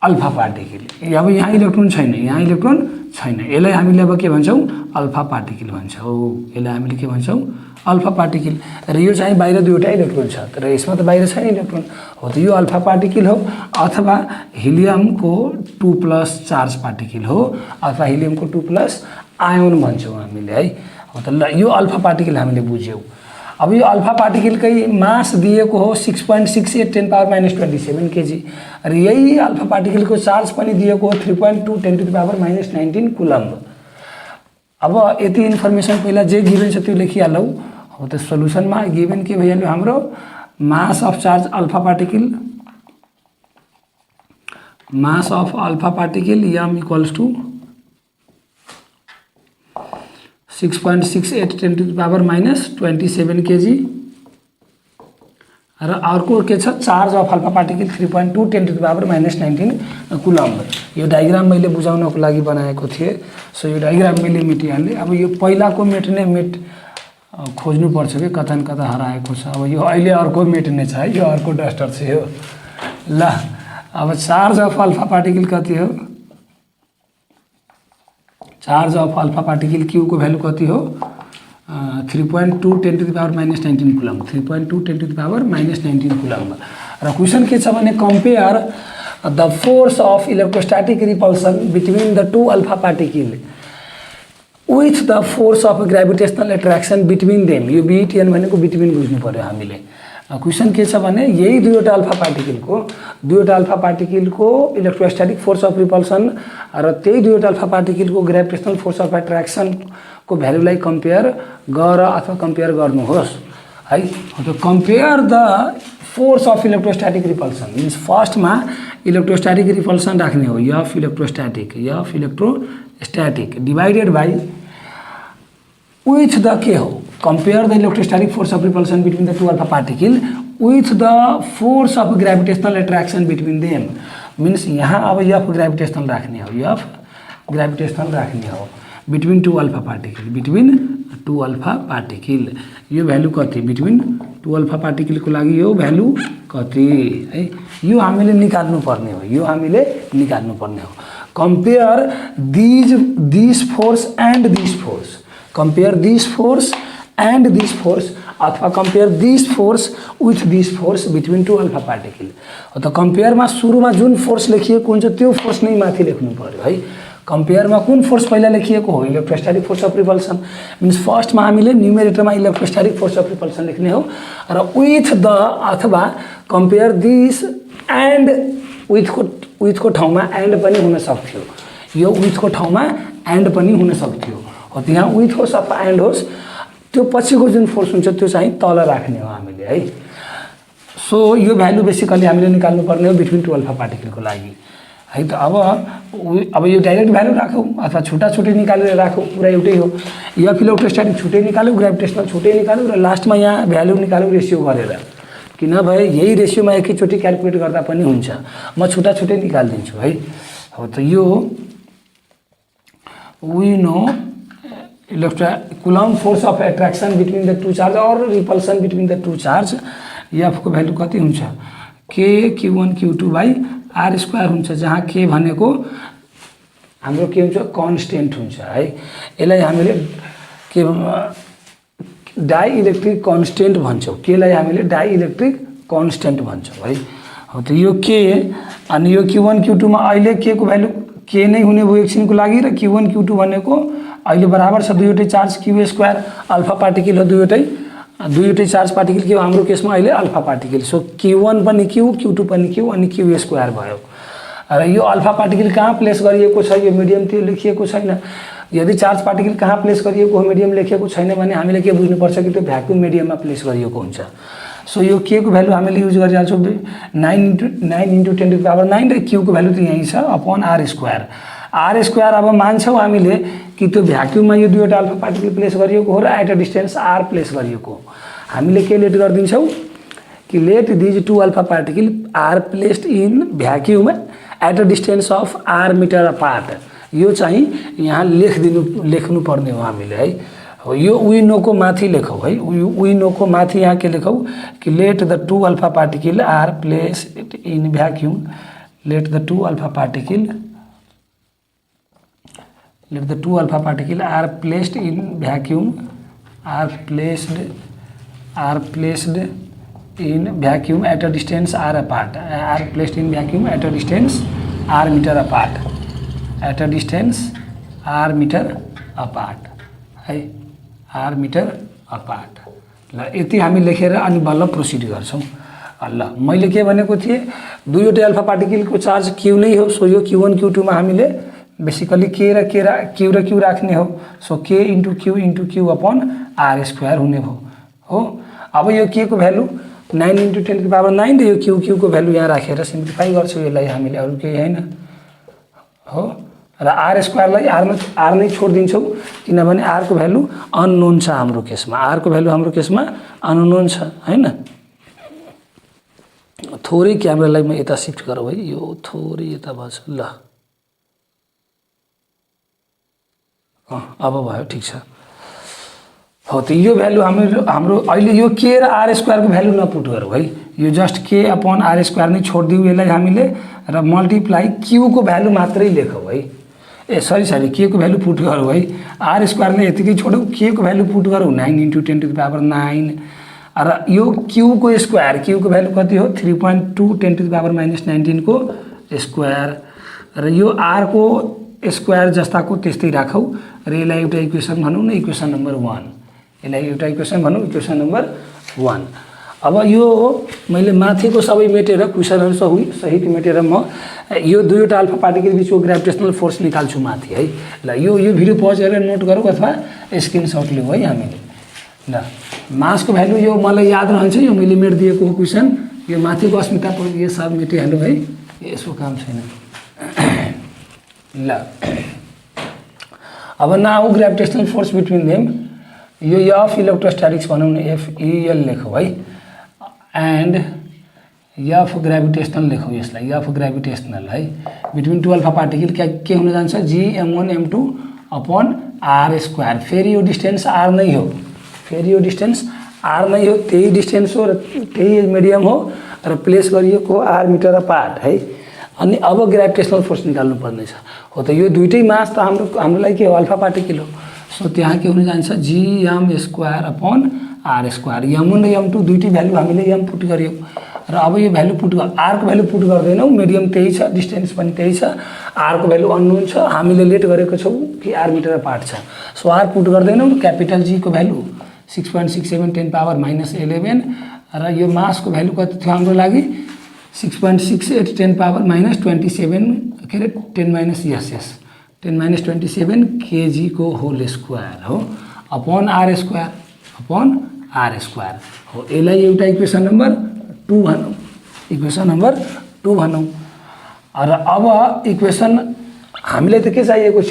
[SPEAKER 1] अल्फा पार्टिकल। अब यहाँ इलेक्ट्रोन छैन, यहाँ इलेक्ट्रोन छैन, यसलाई हामीले अब के भन्छौँ? अल्फा पार्टिकल भन्छौँ। यसलाई हामीले के भन्छौँ? Alpha particle. र यो चाहिँ बाहिर दुईवटा इलेक्ट्रोन छ तर यसमा त बाहिर छैन इलेक्ट्रोन हो। त यो अल्फा पार्टिकल हो अथवा हिलियमको 2+ चार्ज पार्टिकल हो अथवा हिलियमको 2+ आयोन भन्छौँ हामीले है। हो त ल यो अल्फा पार्टिकल हामीले बुझ्यौँ। अब यो अल्फा पार्टिकलकै मास दिएको हो 6.68 10⁻27 kg र यही अल्फा पार्टिकलको चार्ज पनि दिएको हो 3.2 10⁻19 कुलम्ब। अब यति इन्फर्मेसन पहिला जे गिभन छ त्यो लेखिहालौँ। हो त सोल्युसनमा गिभन के भइहाल्यो हाम्रो? Mass of charge alpha particle, mass of alpha particle m = 6.68 10⁻27 kg र अर्को के छ? Charge of alpha particle 3.2 10⁻19 coulomb. यो डायग्राम मैले बुझाउनको लागि बनाएको थिएँ। सो यो डायग्राम मैले मेटिहालेँ। अब यो पहिलाको मेट खोज्नु पर्छ कि कता न कता हराएको छ। अब यो अहिले अर्को मेट्ने छ है, यो अर्को डस्टर छ यो। ल अब चार्ज अफ अल्फा पार्टिकल कति हो? Charge of alpha particle Q को भ्यालु कति हो? 3.2 10⁻19 कुलम्ब। 3.2 10⁻19 कुलम्ब। र क्वेसन के छ भने compare the force of electrostatic repulsion between the two alpha particle with the force of gravitational attraction between them. यो BTN भनेको बिट्विन बुझ्नु पर्यो हामीले। क्वेसन के छ भने यही दुईवटा अल्फा पार्टिकलको इलेक्ट्रोस्टैटिक फोर्स अफ रिपल्सन र त्यही दुईवटा अल्फा पार्टिकलको ग्रेभिटेशनल फोर्स अफ एट्र्याक्सन को भ्यालुलाई कम्पेयर गर अथवा कम्पेयर गर्नुहोस् है। तो compare the force of electrostatic repulsion means फर्स्टमा इलेक्ट्रोस्टैटिक रिपल्सन राख्ने हो F electrostatic divided by with the के हो? Compare the electrostatic force of repulsion between the two alpha particle with the force of gravitational attraction between them. Means यहाँ अब F gravitational राख्ने हो, F gravitational राख्ने हो। Between two alpha particle, between two alpha particle यो value कति, between two alpha पार्टिकलको लागि यो भ्यालु कति है, यो हामीले निकाल्नु पर्ने हो, यो हामीले निकाल्नु पर्ने हो। Compare this force and this force, compare this force and this force अथवा compare this force with this force between two alpha particle. त कम्पेयरमा सुरुमा जुन फोर्स लेखिएको हुन्छ त्यो फोर्स नै माथि लेख्नु पर्यो है। कम्पेयरमा कुन फोर्स पहिला लेखिएको हो, electrostatic force of repulsion, means फर्स्टमा हामीले न्युमेरेटरमा इलेक्ट्रोस्टैटिक फोर्स अफ रिपल्सन लेख्ने हो र विथ द अथवा कम्पेयर दिस एन्ड विथको ठाउँमा एन्ड पनि हुन सक्थ्यो, यो विथको ठाउँमा एन्ड पनि हुन सक्थ्यो हो, त्यहाँ विथ होस् अथवा एन्ड होस्, त्यो पछिको जुन फोर्स हुन्छ त्यो चाहिँ तल राख्ने हो हामीले है। सो यो भ्यालु बेसिकली हामीले निकाल्नु पर्ने हो बिट्विन टू अल्फा पार्टिकलको लागि है। त अब यो डाइरेक्ट भ्यालु राखौँ अथवा छुट्टा छुट्टै निकालेर राखौँ, कुरा एउटै हो। एफ इलेक्ट्रोस्टैटिक छुट्टै निकाल्यो, ग्रेभिटेसनल छुट्टै निकाल्यो र लास्टमा यहाँ भ्यालु निकाल्यो रेसियो गरेर, कि नभए यही रेसियोमा एकैचोटि क्यालकुलेट गर्दा पनि हुन्छ, म छुट्टा छुट्टै निकालिदिन्छु है। हो त यो we know Coulomb force of attraction between the two charge or repulsion between the two charge, एफको भ्यालु कति हुन्छ, के Q1 Q2 by are square हुन्छ, जहाँ के भनेको हाम्रो के हुन्छ कन्स्टेन्ट हुन्छ है। यसलाई हामीले के डाइ इलेक्ट्रिक कन्स्टेन्ट भन्छौँ, केलाई हामीले डाइ इलेक्ट्रिक कन्स्टेन्ट भन्छौँ है। हो त यो के अनि यो Q1 Q2 मा अहिले के को भ्यालु के नै हुने भयो एकछिनको लागि, र Q1 Q2 भनेको अहिले बराबर छ दुईवटै charge Q square, alpha particle हो दुईवटै चार्ज पार्टिकल के हो हाम्रो केसमा अहिले अल्फा पार्टिकल। सो Q1 पनि क्यू, Q2 पनि क्यू अनि क्यू स्क्वायर भयो। र यो अल्फा पार्टिकल कहाँ प्लेस गरिएको छ, यो मिडियमतिर लेखिएको छैन। यदि चार्ज पार्टिकल कहाँ प्लेस गरिएको हो, मिडियम लेखिएको छैन भने हामीले के बुझ्नुपर्छ कि त्यो भ्याक्युम मिडियममा प्लेस गरिएको हुन्छ। सो यो के को भ्यालु हामीले युज गरिहाल्छौँ 9 × 10⁹ र क्यू को भ्यालु त यहीँ छ upon are square. R square अब मान्छौँ हामीले कि त्यो भ्याक्युममा यो दुईवटा अल्फा पार्टिकल प्लेस गरिएको हो र at a distance R place गरिएको हो। हामीले के लेट गरिदिन्छौँ कि let these two alpha particle are placed in vacuum at a distance of R metre apart. यो चाहिँ यहाँ लेख्नु पर्ने हो हामीले है। हो यो वी नो को माथि लेखौँ है, वी नो को माथि यहाँ के लेखौँ कि let the two alpha particle are placed in vacuum, let the two alpha particle are placed in vacuum, are placed in vacuum at a distance r apart, are placed in vacuum at a distance r meter apart, at a distance r meter apart है, r meter apart। ल यति हामी लेखेर अनि बल्ल processed गर्छौँ। ल मैले के भनेको थिएँ दुईवटै अल्फा पार्टिकलको चार्ज क्यू नै हो। सो यो Q1 Q2 मा हामीले बेसिकली क्यू र क्यू राख्ने हो। So K into Q upon are square हुने हो। अब यो के को भ्यालु 9 × 10⁹ र यो क्यू को भ्यालु यहाँ राखेर सिम्प्लिफाई गर्छौँ यसलाई हामीले, अरू केही हैन हो। र आर स्क्वायरलाई आर नै छोडिदिन्छौँ किनभने आर को भ्यालु अननोन छ हाम्रो केसमा, आर को भ्यालु हाम्रो केसमा अननोन छ हैन। थोरै क्यामेरालाई म यता शिफ्ट गरौँ है, यो थोरै यता भएछ। ल अब भयो, ठिक छ। हो त यो भ्यालु हाम्रो अहिले यो के र आर स्क्वायर को भ्यालु नपुट गरौँ है, यो जस्ट के अपॉन आर स्क्वायर नै छोडिदिउँ यसलाई हामीले र मल्टिप्लाई क्यू को भ्यालु मात्रै लेखौँ है। सरी के को भ्यालु पुट गरौँ है, आर स्क्वायर नै यतिकै छोडौँ, के को भ्यालु पुट गरौँ 9 × 10⁹ र यो क्यू को स्क्वायर, क्यू को भ्यालु कति हो 3.2 10⁻⁻19 को स्क्वायर र यो आर को स्क्वायर जस्ताको त्यस्तै राखौँ र यसलाई एउटा इक्वेसन भनौँ न, इक्वेसन नम्बर 1, यसलाई एउटा इक्वेसन भनौँ इक्वेसन नम्बर 1। अब यो मैले माथिको सबै मेटेर क्वेसनहरु सहित मेटेर म यो दुईवटा अल्फा पार्टिकल बीचको ग्रेभिटेसनल फोर्स निकाल्छु माथि है। ल यो भिडियो पज गरेर नोट गरौँ अथवा स्क्रिनशट लिऊ है हामीले। ल मासको भ्यालु यो मलाई याद रहन्छ, यो मैले मेट दिएको क्वेसन, यो माथिको अस्मिता यो सब मेटिहाल्नु है, यसको काम छैन। ल अब now gravitational force between them, यो एफ इलेक्ट्रोस्टैटिक्स भनौँ न, एफ लेखौँ है, एन्ड एफ ग्रेभिटेसनल लेखौँ यसलाई, एफ ग्रेभिटेसनल है, बिट्विन टू अल्फा पार्टिकल के हुन जान्छ gm1 m2 upon are square, फेरि यो डिस्टेन्स आर नै हो, फेरि यो डिस्टेन्स आर नै हो, त्यही डिस्टेन्स हो र त्यही मिडियम हो र प्लेस गरिएको आर मिटर अपार्ट है। अनि अब ग्रेभिटेसनल फोर्स निकाल्नु पर्ने छ। हो त यो दुइटै मास त हाम्रो लागि के हो, अल्फा पार्टिकल हो। सो त्यहाँ के हुन जान्छ, gm square upon are square. m1 र m2 दुइटै भ्यालु हामीले m पुट गर्यौँ र अब यो भ्यालु पुट आर को भ्यालु पुट गर्दैनौँ, मिडियम त्यही छ, डिस्टेन्स पनि त्यही छ, आर को भ्यालु अननोन छ, हामीले लेट गरेको छौँ कि आर मिटर अपार्ट छ। सो आर पुट गर्दैनौँ, क्यापिटल जी को भ्यालु 6.67 10 पावर माइनस 11 र यो मास को भ्यालु कति थियो हाम्रो लागि 6.68 10 पावर माइनस 27 के अरे 10 माइनस 27 केजी को होल स्क्वायर हो अपॉन आर स्क्वायर हो। यसलाई एउटा इक्वेसन नम्बर 2 भनौँ, इक्वेसन नम्बर 2 भनौँ। र अब इक्वेसन हामीलाई त के चाहिएको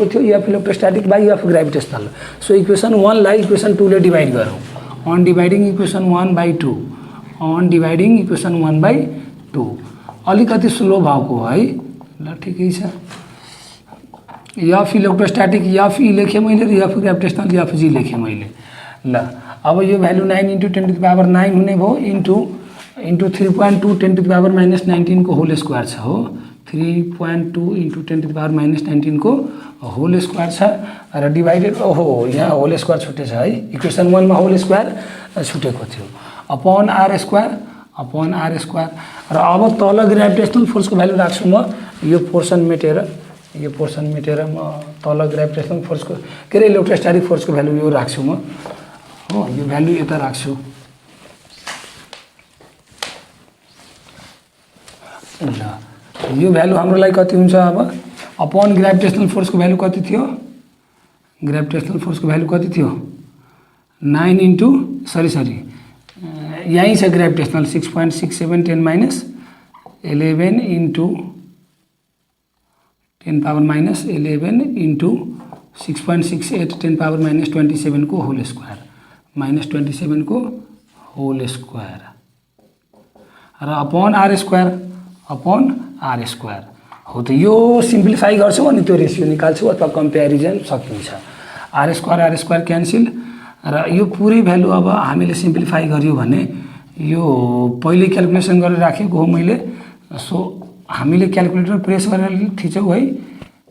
[SPEAKER 1] थियो F electrostatic by F gravitational. So equation 1 लाई इक्वेसन 2 ले डिवाइड गरौँ, on dividing equation 1/2, on dividing equation 1/2। अलिकति स्लो भएको है, ल ठिकै छ। एफ इलेक्ट्रोस्टैटिक एफ ई लेखेँ मैले र एफ ग्रेभिटेशनल एफ जी लेखेँ मैले। ल अब यो भ्यालु 9 × 10⁻⁹ हुने भयो इन्टु 3.2 10⁻⁻19 को होल स्क्वायर छ हो, 3.2 × 10⁻⁻19 को होल स्क्वायर छ र डिवाइडेड ओहो यहाँ होल स्क्वायर छुटेछ है, इक्वेसन 1 मा होल स्क्वायर छुटेको थियो, अपॉन आर स्क्वायर। र अब तल ग्रेभिटेशनल फोर्सको भ्यालु राख्छु म, यो पोर्सन मेटेर म तल ग्रेभिटेशनल फोर्सको के अरे इलेक्ट्रोस्टैटिक फोर्सको भ्यालु यो राख्छु म हो, यो भ्यालु यता राख्छु। ल यो भ्यालु हाम्रो लागि कति हुन्छ अब, अपॉन ग्रेभिटेशनल फोर्सको भ्यालु कति थियो, ग्रेभिटेशनल फोर्सको भ्यालु कति थियो 9 इन्टु सरी यहीँ छ ग्रेभिटेशनल 6.67 10⁻11 इन्टु 10⁻11 इन्टु 6.68 10⁻27 को होल स्क्वायर -27 को होल स्क्वायर र अपॉन आर स्क्वायर हो। त यो सिम्प्लिफाई गर्छौँ अनि त्यो रेसियो निकाल्छौँ अथवा कम्पेरिजन सकिन्छ। आर स्क्वायर क्यान्सिल र यो पुरै भ्यालु अब हामीले सिम्प्लिफाई गर्यो भने यो पहिले क्याल्कुलेसन गरेर राखेको हो मैले। सो हामीले क्याल्कुलेटर प्रेस गरेर थिचौँ है,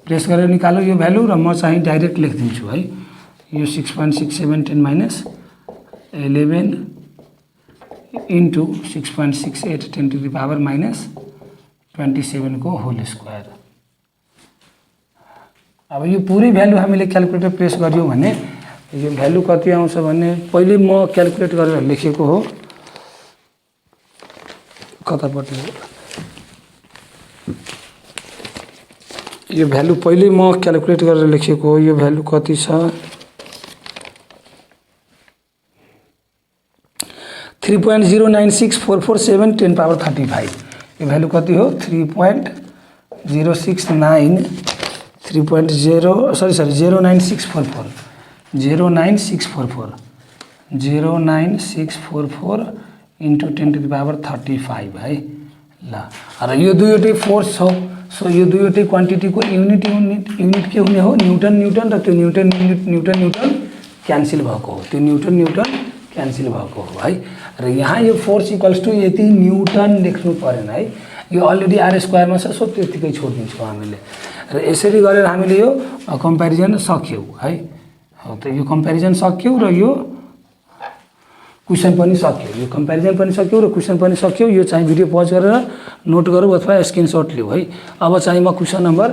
[SPEAKER 1] प्रेस गरेर निकाल्यो यो भ्यालु र म चाहिँ डाइरेक्ट लेखिदिन्छु है। यो 6.67 10⁻11 इन्टु 6.68 10⁻27 को होल स्क्वायर। अब यो पुरै भ्यालु हामीले क्याल्कुलेटर प्रेस गर्यौँ भने यो भ्यालु कति आउँछ भने पहिले म क्याल्कुलेट गरेर लेखेको हो, कतापट्टि यो भ्यालु पहिले म क्याल्कुलेट गरेर लेखेको हो। यो भ्यालु कति छ 3.096447 10⁻35। यो भ्यालु कति हो 09644 इन्टु 10⁻35 है। ल र यो दुईवटै फोर्स हो। सो यो दुईवटै क्वान्टिटीको युनिट के हुने हो न्युटन र त्यो न्युटन क्यान्सिल भएको हो, त्यो न्युटन क्यान्सिल भएको हो है। र यहाँ यो फोर्स इक्वल्स टु यति न्युटन लेख्नु परेन है, यो अलरेडी आर स्क्वायरमा छ। सो त्यतिकै छोडिदिन्छौँ हामीले र यसरी गरेर हामीले यो कम्पेरिजन सक्यौँ है। हो त यो कम्पेरिजन सक्यौँ र यो क्वेसन पनि सक्यो, यो कम्पेरिजन पनि सक्यो र क्वेसन पनि सक्यो। यो चाहिँ भिडियो पज गरेर नोट गरौँ अथवा स्क्रिनसट लिऊ है। अब चाहिँ म क्वेसन नम्बर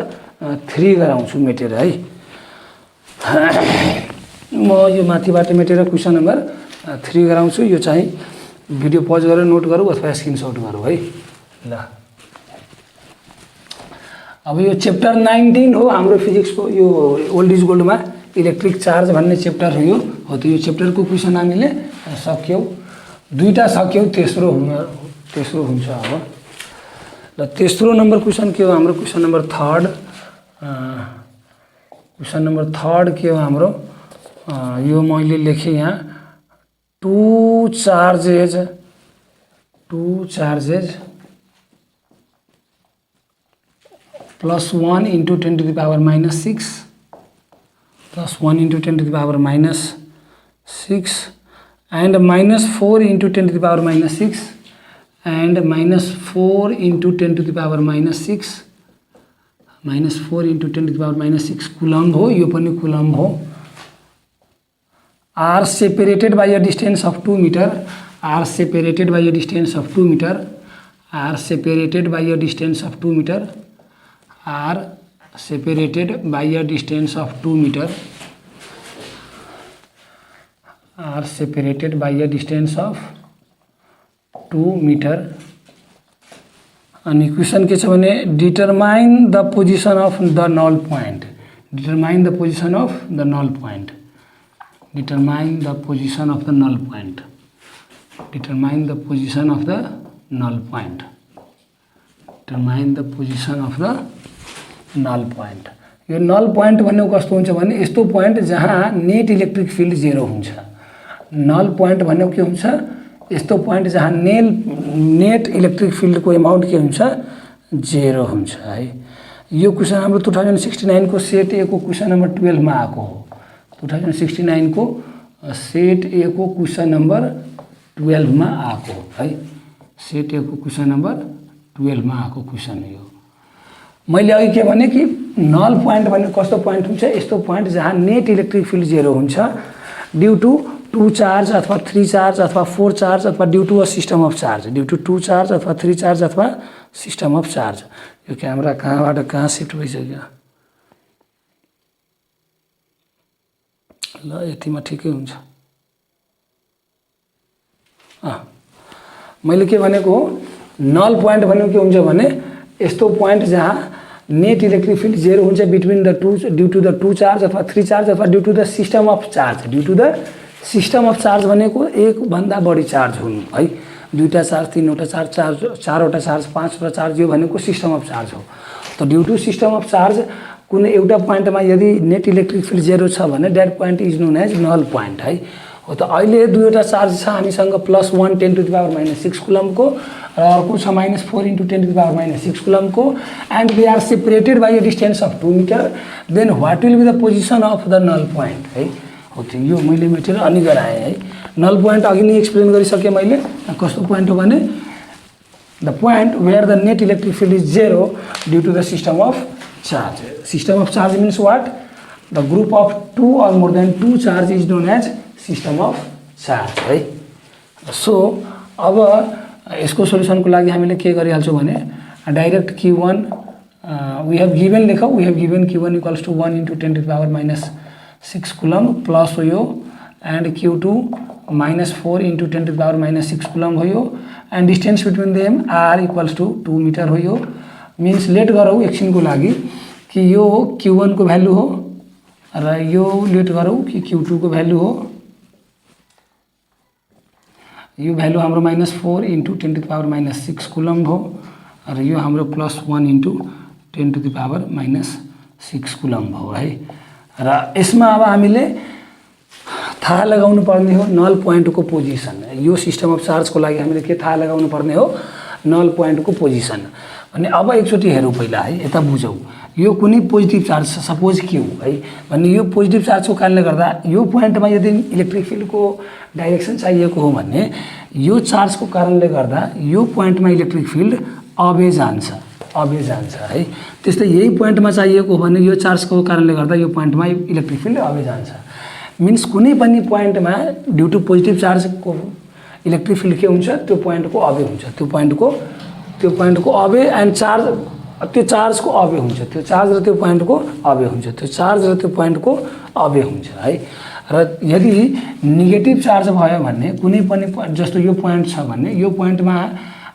[SPEAKER 1] 3 गराउँछु मेटेर है। म यो माथिबाट मेटेर क्वेसन नम्बर 3 गराउँछु। यो चाहिँ भिडियो पज गरेर नोट गरौँ अथवा स्क्रिनसट गरौँ है। ल अब यो चैप्टर 19 हो हाम्रो फिजिक्सको, यो ओल्ड इज गोल्डमा इलेक्ट्रिक चार्ज भन्ने चैप्टर हो यो। हो त यो चैप्टरको क्वेसन हामीले सक्यौँ, दुईटा सक्यौँ, तेस्रो हुन्छ अब। र तेस्रो नम्बर क्वेसन के हो हाम्रो, क्वेसन नम्बर 3 के हो हाम्रो, यो मैले लेखेँ यहाँ two charges +1 into 10⁻⁻6 +1 × 10⁻⁻6 and -4 × 10⁻⁻6 and -4 × 10⁻⁻6 -4 × 10⁻⁻6 coulomb हो, यो पनि कूलम्ब हो। are separated by a distance of 2 meter, are separated by a distance of 2 meter, are separated by a distance of 2 meter, are separated by a distance of 2 meter, are separated by a distance of 2 meter। अनि question के छ भने determine the position of the null point, determine the position of the null point, determine the position of the null point, determine the position of the null point, determine the position of the null point. यो null point भनेको कस्तो हुन्छ भने यस्तो point जहाँ net electric field 0 हुन्छ। नल point भनेको के हुन्छ, यस्तो पोइन्ट जहाँ नेट इलेक्ट्रिक फिल्डको एमाउन्ट के हुन्छ 0 हुन्छ है। यो क्वेसन हाम्रो 2069 को सेट ए को क्वेसन नम्बर 12 मा आएको हो। 2069 को सेट ए को क्वेसन नम्बर 12 मा आएको है। सेट ए को क्वेसन नम्बर 12 मा आएको क्वेसन हो। मैले अघि के भने कि नल पोइन्ट भनेको कस्तो पोइन्ट हुन्छ, यस्तो पोइन्ट जहाँ नेट इलेक्ट्रिक फिल्ड 0 हुन्छ ड्यू टू 2 चार्ज अथवा 3 चार्ज अथवा 4 चार्ज अथवा due to a system of charge, due to 2 charge अथवा 3 चार्ज अथवा सिस्टम अफ चार्ज। यो क्यामेरा कहाँबाट कहाँ शिफ्ट भइसक्यो, ल यतिमा ठिकै हुन्छ। मैले के भनेको नल पोइन्ट भनेको के हुन्छ भने यस्तो पोइन्ट जहाँ नेट इलेक्ट्रिक फिल्ड 0 हुन्छ between the two, due to the 2 charge अथवा 3 चार्ज अथवा due to the system of charge, due to the system of charge भनेको एक भन्दा बढी चार्ज हुनु है। 2टा चार्ज, 3वटा चार्ज, 4वटा चार्ज, 5वटा चार्ज, यो भनेको सिस्टम अफ चार्ज हो। त due to system of charge कुनै एउटा पोइन्टमा यदि नेट इलेक्ट्रिक फिल्ड 0 छ भने that point is known as null point है। हो त अहिले 2वटा चार्ज छ हामीसँग +1 10⁻⁻6 कुलम्बको र अर्को छ -4 × 10⁻⁻6 कुलम्बको and they are separated by a distance of 2 metre, then what will be the position of the null point है। हो त्यो यो मैले मेटेर अनि गराएँ है। नल पोइन्ट अघि नै एक्सप्लेन गरिसकेँ मैले। कस्तो पोइन्ट हो भने the point where the net electric field is 0 due to the system of charge. System of charge means what, the group of 2 or more than 2 charge is known as system of charge है। So अब यसको सोल्युसनको लागि हामीले के गरिहाल्छौँ भने direct Q1 we have given लेखौँ, we have given Q1 = 1 × 10⁻⁻6 coulomb plus हो यो एन्ड Q2 -4 × 10⁻⁻6 कुलम्ब हो यो and distance between them R = 2 metre हो यो। मिन्स लेट गरौँ एकछिनको लागि कि यो Q1 को भ्यालु हो र यो लेट गरौँ कि Q2 को भ्यालु हो। यो भ्यालु हाम्रो -4 × 10⁻⁻6 कुलम्ब हो र यो हाम्रो +1 × 10⁻⁻6 कुलम्ब हो है। र यसमा अब हामीले थाहा लगाउनु पर्ने हो नल पोइन्टको पोजिसन। यो सिस्टम अफ चार्जको लागि हामीले के थाहा लगाउनु पर्ने हो, नल पोइन्टको पोजिसन। अनि अब एकचोटि हेरौँ पहिला है, यता बुझौँ। यो कुनै पोजिटिभ चार्ज छ सपोज Q है भने यो पोजिटिभ चार्जको कारणले गर्दा यो पोइन्टमा यदि इलेक्ट्रिक फिल्डको डाइरेक्सन चाहिएको हो भने यो चार्जको कारणले गर्दा यो पोइन्टमा इलेक्ट्रिक फिल्ड अबे जान्छ है। त्यस्तै यही पोइन्टमा चाहिएको हो भने यो चार्जको कारणले गर्दा यो पोइन्टमा इलेक्ट्रिक फिल्ड अबे जान्छ। मिन्स कुनै पनि पोइन्टमा ड्यू टू पोजिटिभ चार्जको इलेक्ट्रिक फिल्ड के हुन्छ, त्यो पोइन्टको अबे हुन्छ, त्यो पोइन्टको अबे एन्ड चार्ज, त्यो चार्जको अबे हुन्छ, त्यो चार्ज र त्यो पोइन्टको अबे हुन्छ, त्यो चार्ज र त्यो पोइन्टको अबे हुन्छ है। र यदि नेगेटिभ चार्ज भयो भने कुनै पनि जस्तो यो पोइन्ट छ भने यो पोइन्टमा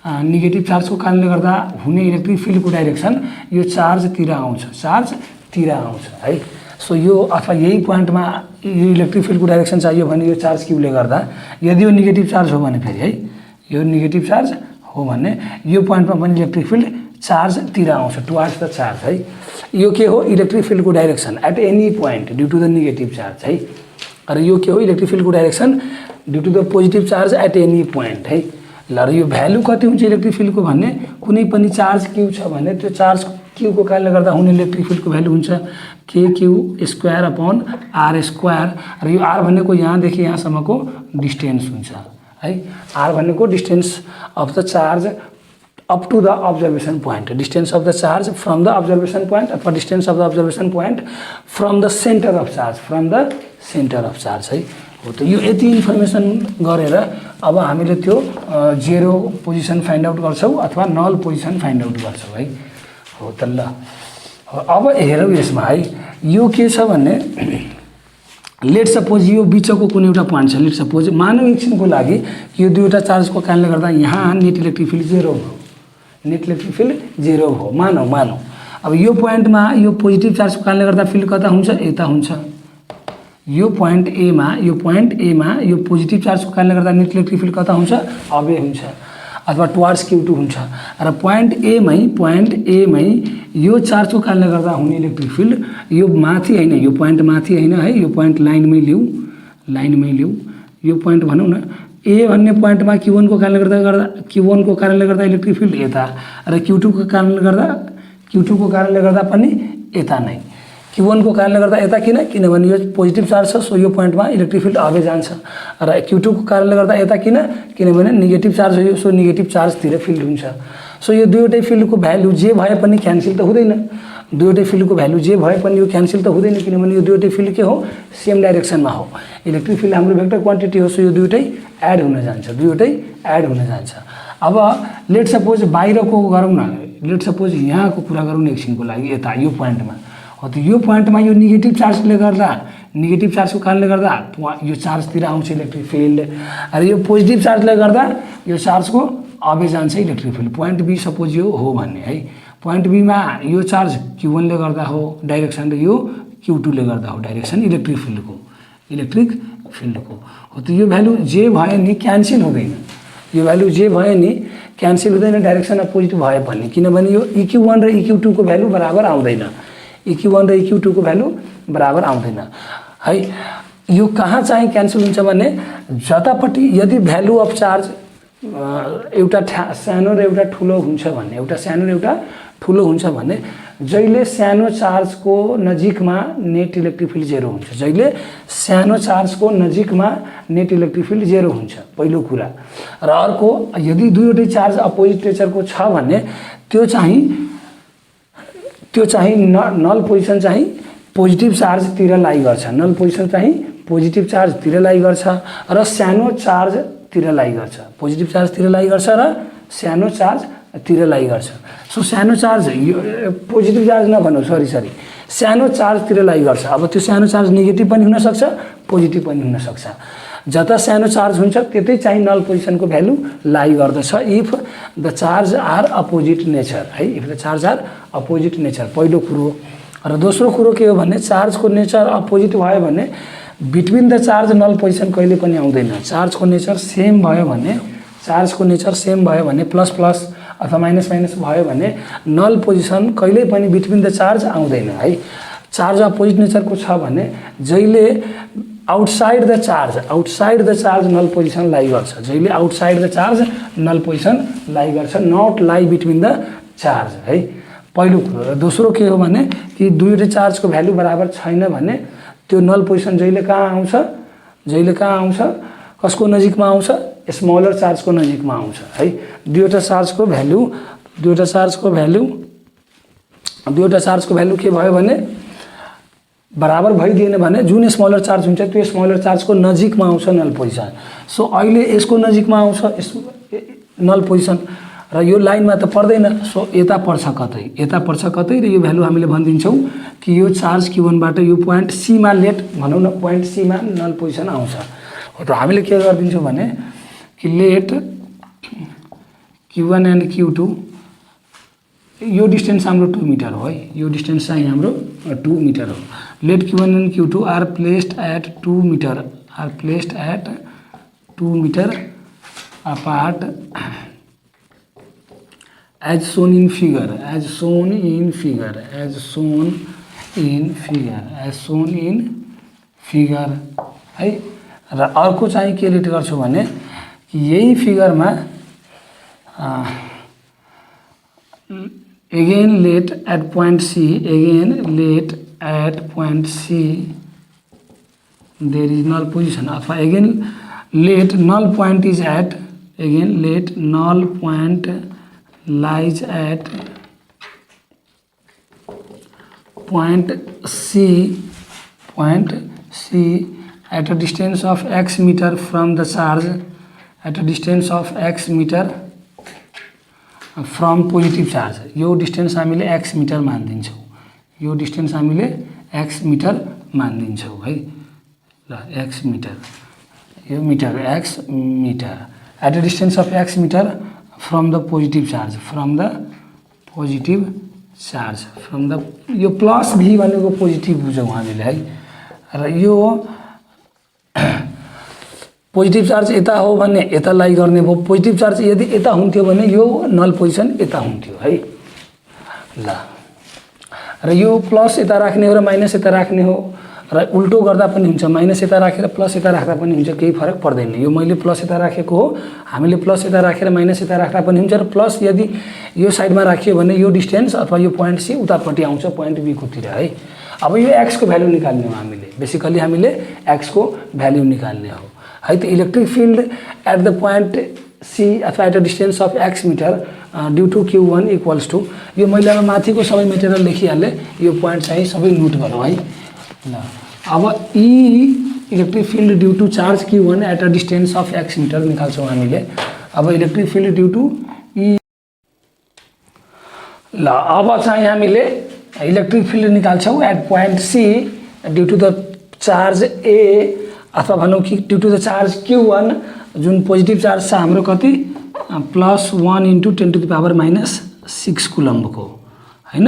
[SPEAKER 1] नेगेटिभ चार्जको कारणले गर्दा हुने इलेक्ट्रिक फिल्डको डाइरेक्सन यो चार्जतिर आउँछ है। सो यो अथवा यही पोइन्टमा यो इलेक्ट्रिक फिल्डको डाइरेक्सन चाहियो भने यो चार्ज क्यूले गर्दा, यदि यो नेगेटिभ चार्ज हो भने फेरि है, यो नेगेटिभ चार्ज हो भने यो पोइन्टमा पनि इलेक्ट्रिक फिल्ड चार्जतिर आउँछ, टुवार्ड्स द चार्ज है। यो के हो, इलेक्ट्रिक फिल्डको direction at any point due to the negative charge है। र यो के हो, इलेक्ट्रिक फिल्डको direction due to the positive charge at any point है। ल र यो भ्यालु कति हुन्छ इलेक्ट्रिक फिल्डको भन्ने, कुनै पनि चार्ज Q छ भने त्यो चार्ज क्यू को कारणले गर्दा हुने इलेक्ट्रिक फिल्डको भ्यालु हुन्छ kq² र यो r भनेको यहाँदेखि यहाँसम्मको डिस्टेन्स हुन्छ है। r भनेको distance of the charge up to the observation point, distance of the charge from the observation point अथवा distance of the observation point from the centre of charge, from the centre of charge है। हो त यो यति information गरेर अब हामीले त्यो जेरो पोजिसन फाइन्ड आउट गर्छौँ अथवा नल पोजिसन फाइन्ड आउट गर्छौँ है। हो त ल अब हेरौँ यसमा है, यो के छ भने लेट सपोज यो बिचको कुनै एउटा पोइन्ट छ, लेट सपोज मानव एकछिनको लागि यो दुईवटा चार्जको कारणले गर्दा यहाँ नेट इलेक्ट्रिक फिल्ड जेरो हो, नेट इलेक्ट्रिक फिल्ड जेरो हो मानौ। अब यो पोइन्टमा यो पोजिटिभ चार्जको कारणले गर्दा फिल्ड कता हुन्छ, यता हुन्छ। यो पोइन्ट एमा यो पोजिटिभ चार्जको कारणले गर्दा नेट इलेक्ट्रिक फिल्ड कता हुन्छ, अबे हुन्छ अथवा टुवार्ड्स Q2 हुन्छ। र पोइन्ट एमै यो चार्जको कारणले गर्दा हुने इलेक्ट्रिक फिल्ड यो माथि हैन, यो पोइन्ट माथि हैन है, यो पोइन्ट लाइनमै लिऊ, यो पोइन्ट भनौँ न ए भन्ने पोइन्टमा Q1 को कारणले गर्दा इलेक्ट्रिक फिल्ड यता र Q2 को कारणले गर्दा पनि यता नै। Q1 को कारणले गर्दा यता किनभने यो पोजिटिभ चार्ज छ, सो यो पोइन्टमा इलेक्ट्रिक फिल्ड अबे जान्छ। र Q2 को कारणले गर्दा यता किनभने नेगेटिभ चार्ज हो यो, सो नेगेटिभ चार्जतिर फिल्ड हुन्छ। सो यो दुईवटै फिल्डको भ्यालु जे भए पनि क्यान्सल त हुँदैन, दुईवटै फिल्डको भ्यालु जे भए पनि यो क्यान्सल त हुँदैन किनभने यो दुईवटै फिल्ड के हो, सेम डाइरेक्सनमा हो। इलेक्ट्रिक फिल्ड हाम्रो भेक्टर क्वान्टिटी हो, सो यो दुईवटै एड हुन जान्छ, अब लेट सपोज बाहिरको गरौँ न, लेट सपोज यहाँको कुरा गरौँ न एकछिनको लागि, यता यो पोइन्टमा हो त यो पोइन्टमा यो नेगेटिभ चार्जले गर्दा, नेगेटिभ चार्जको कारणले गर्दा यो चार्जतिर आउँछ इलेक्ट्रिक फिल्ड र यो पोजिटिभ चार्जले गर्दा यो चार्जको अबे जान्छ electric field. Point B suppose यो हो भन्ने है, पोइन्ट बीमा यो चार्ज Q1 ले गर्दा हो डाइरेक्सन र यो Q2 ले गर्दा हो डाइरेक्सन इलेक्ट्रिक फिल्डको हो त यो भ्यालु जे भयो नि क्यान्सल हुँदैन, यो भ्यालु जे भयो नि क्यान्सल हुँदैन डाइरेक्सन अपोजिट भए पनि, किनभने यो EQ1 र EQ2 को भ्यालु बराबर आउँदैन, EQ1 र EQ2 को भ्यालु बराबर आउँदैन है। यो कहाँ चाहिँ क्यान्सल हुन्छ भने जतापट्टि यदि भ्यालु अफ चार्ज एउटा सानो र एउटा ठुलो हुन्छ भने, एउटा सानो र एउटा ठुलो हुन्छ भने जहिले सानो चार्जको नजिकमा नेट इलेक्ट्रिक फिल्ड जेरो हुन्छ, जहिले सानो चार्जको नजिकमा नेट इलेक्ट्रिक फिल्ड जेरो हुन्छ पहिलो कुरा। र अर्को यदि दुईवटै चार्ज अपोजिट नेचरको छ भने त्यो चाहिँ नल पोजिसन चाहिँ पोजिटिभ चार्जतिर लाई गर्छ, नल पोजिसन चाहिँ पोजिटिभ चार्जतिर लाई गर्छ र सानो चार्जतिर लाई गर्छ, पोजिटिभ चार्जतिर लाई गर्छ र सानो चार्जतिर लाई गर्छ। सो सानो चार्ज यो पोजिटिभ चार्ज नभनौँ, सरी सानो चार्जतिर लाई गर्छ। अब त्यो सानो चार्ज नेगेटिभ पनि हुनसक्छ, पोजिटिभ पनि हुनसक्छ। जता सानो चार्ज हुन्छ त्यतै चाहिँ नल पोजिसनको भ्यालु लाई गर्दछ if the charge are opposite nature है, if the charge are opposite nature पहिलो कुरो। र दोस्रो कुरो के हो भने चार्जको नेचर अपोजिट भयो भने between the charge null position कहिले पनि आउँदैन। चार्जको नेचर सेम भयो भने प्लस प्लस अथवा माइनस माइनस भयो भने नल पोजिसन कहिले पनि बिट्विन द चार्ज आउँदैन है। चार्ज अपोजिट नेचरको छ भने जहिले outside the charge null position लाई गर्छ, जहिले outside the charge null position लाई गर्छ, नट लाई बिट्विन द चार्ज है पहिलो कुरो। र दोस्रो के हो भने कि दुईवटै चार्जको भ्यालु बराबर छैन भने त्यो नल पोजिसन जहिले कहाँ आउँछ, कसको नजिकमा आउँछ, स्मलर चार्जको नजिकमा आउँछ है। दुईवटा चार्जको भ्यालु के भयो भने बराबर भइदिएन भने जुन स्मलर चार्ज हुन्छ त्यो स्मलर चार्जको नजिकमा आउँछ नल पोजिसन। सो अहिले यसको नजिकमा आउँछ नल पोजिसन र यो लाइनमा त पर्दैन, सो यता पर्छ कतै र यो भ्यालु हामीले भनिदिन्छौँ कि यो चार्ज Q1 बाट यो पोइन्ट C मा लेट भनौँ न, पोइन्ट C मा नल पोजिसन आउँछ। र हामीले के गरिदिन्छौँ भने कि लेट Q1 एन्ड Q2 यो डिस्टेन्स हाम्रो 2 मिटर हो है, यो डिस्टेन्स चाहिँ हाम्रो 2 मिटर हो। Let Q1 and Q2 are placed at 2 metre apart as shown in figure है। र अर्को चाहिँ के लेट गर्छु भने यही फिगरमा again let at point C, again let at point C there is null position, अथवा again let null point is at, again let null point lies at point C at a distance of x meter from the charge, at a distance of x meter from positive charge. यो distance हामीले x metre मानिदिन्छौँ, यो distance हामीले x metre मानिदिन्छौँ है ल, x metre, यो metre x metre at a distance of x meter from the positive charge, from the positive charge, from the, यो प्लस v भनेको पोजिटिभ बुझौँ हामीले है, र यो पोजिटिभ चार्ज यता हो भने यता लाई गर्ने भयो, पोजिटिभ चार्ज यदि यता हुन्थ्यो भने यो नल पोजिसन यता हुन्थ्यो है ल, र यो प्लस यता राख्ने हो र माइनस यता राख्ने हो, र उल्टो गर्दा पनि हुन्छ, माइनस यता राखेर प्लस यता राख्दा पनि हुन्छ, केही फरक पर्दैन। यो मैले प्लस यता राखेको हो, हामीले प्लस यता राखेर माइनस यता राख्दा पनि हुन्छ, र प्लस यदि यो साइडमा राखियो भने यो डिस्टेन्स अथवा यो पोइन्ट सी उतापट्टि आउँछ पोइन्ट बी कोतिर है। अब यो एक्स को भ्यालु निकाल्ने हो हामीले, बेसिकली हामीले एक्स को भ्यालु निकाल्ने हो है। त electric field at the point C अथवा at a distance of x metre due to Q1 equals to, यो मैले माथिको सबै मेटेरियल लेखिहालेँ, यो पोइन्ट चाहिँ सबै नोट गरौँ है ल। अब electric field due to charge Q1 at a distance of x metre निकाल्छौँ हामीले। अब electric field due to E ल, अब चाहिँ हामीले इलेक्ट्रिक फिल्ड निकाल्छौँ at point C due to the charge A, अथवा भनौँ कि due to the charge Q1 जुन पोजिटिभ चार्ज छ हाम्रो कति +1 × 10⁻⁻6 कुलम्बको हैन,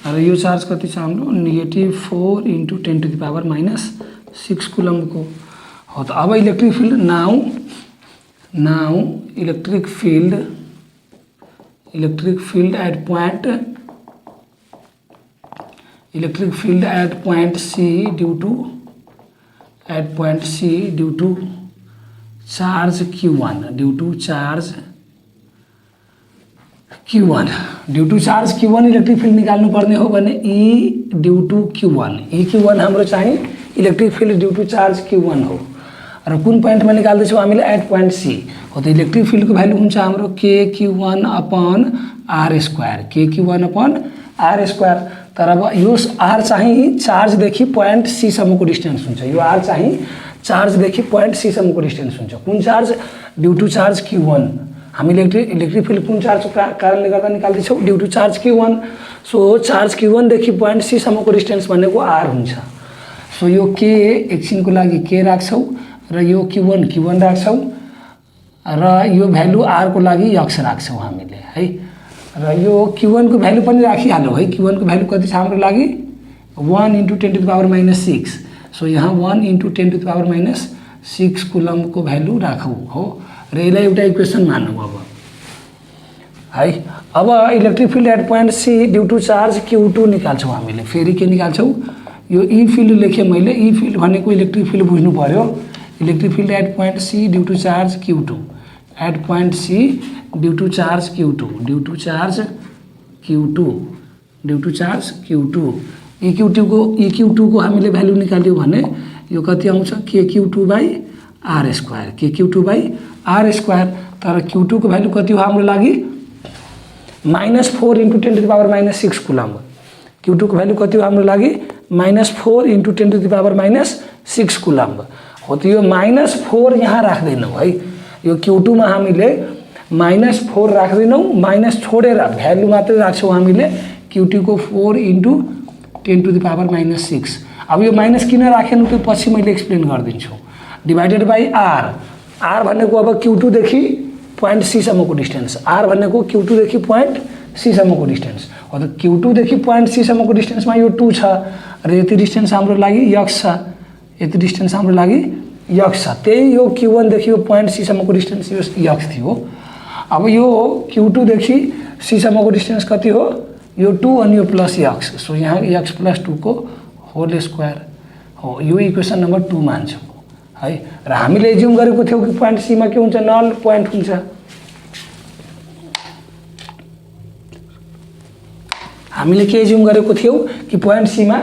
[SPEAKER 1] र यो चार्ज कति छ हाम्रो -4 × 10⁻⁻6 कुलम्बको हो। त अब electric field now electric field at point C due to charge Q1 electric field निकाल्नु पर्ने हो भने E ड्यू टू Q1 हाम्रो चाहिँ electric field due to charge Q1 हो, र कुन पोइन्टमा निकाल्दैछौँ हामीले एट पोइन्ट सी हो। त इलेक्ट्रिक फिल्डको भ्यालु हुन्छ हाम्रो KQ1 अपन R स्क्वायर, तर अब यो R चाहिँ चार्जदेखि पोइन्ट सी सम्मको डिस्टेन्स हुन्छ, यो R चाहिँ चार्जदेखि पोइन्ट सी सम्मको डिस्टेन्स हुन्छ। कुन charge due to charge Q1, हामीले इलेक्ट्रिक फिल्ड कुन चार्जको कारणले गर्दा निकाल्दैछौँ due to charge Q1, so charge Q1 देखि पोइन्ट सी सम्मको डिस्टेन्स भनेको R हुन्छ। सो यो K एकछिनको लागि K राख्छौँ, र यो Q1 राख्छौँ, र यो भ्यालु R को लागि x राख्छौँ हामीले है, र यो Q1 को भ्यालु पनि राखिहालौँ है। Q1 को भ्यालु कति छ हाम्रो लागि 1 × 10⁻⁻6, सो यहाँ 1 × 10⁻⁻6 कुलम्बको भ्यालु राखौँ हो, र यसलाई एउटा इक्वेसन मानौँ अब है। अब electric field at point C due to charge Q2 निकाल्छौँ हामीले, फेरि के निकाल्छौँ, यो ई फिल्ड लेखेँ मैले, ई फिल्ड भनेको इलेक्ट्रिक फिल्ड बुझ्नु पर्यो। Electric field at point C due to charge Q2 at point C due to charge Q2 EQ2 को हामीले भ्यालु निकाल्यौँ भने यो कति आउँछ KQ2/R स्क्वायर, तर Q2 को भ्यालु कति हो हाम्रो लागि -4 × 10⁻⁻6 कुलम्ब। Q2 को भ्यालु कति हो हाम्रो लागि -4 × 10⁻⁻6 कुलम्ब हो। त यो -4 यहाँ राख्दैनौँ है, यो Q2 मा हामीले -4 राख्दैनौँ, माइनस छोडेर भ्यालु मात्रै राख्छौँ हामीले Q2 को 4 × 10⁻⁻6। अब यो माइनस किन राखेन त्यो पछि मैले एक्सप्लेन गरिदिन्छु। डिभाइडेड बाई R भनेको अब Q2 देखि पोइन्ट सी सम्मको डिस्टेन्स, R भनेको Q2 देखि पोइन्ट सी सम्मको डिस्टेन्स हो। त Q2 देखि पोइन्ट सी सम्मको डिस्टेन्समा यो 2 छ, र यति डिस्टेन्स हाम्रो लागि x छ, यति डिस्टेन्स हाम्रो लागि x छ, त्यही यो Q1 देखि यो पोइन्ट सी सम्मको डिस्टेन्स यो x थियो। अब यो Q2 देखि सी सम्मको डिस्टेन्स कति हो, यो 2 अनि यो प्लस x, सो यहाँ x + 2 को होल स्क्वायर हो। यो इक्वेसन नम्बर 2 मान्छौँ है, र हामीले एज्युम गरेको थियौँ कि पोइन्ट सी मा के हुन्छ, नल पोइन्ट हुन्छ। हामीले के एज्युम गरेको थियौँ कि पोइन्ट सीमा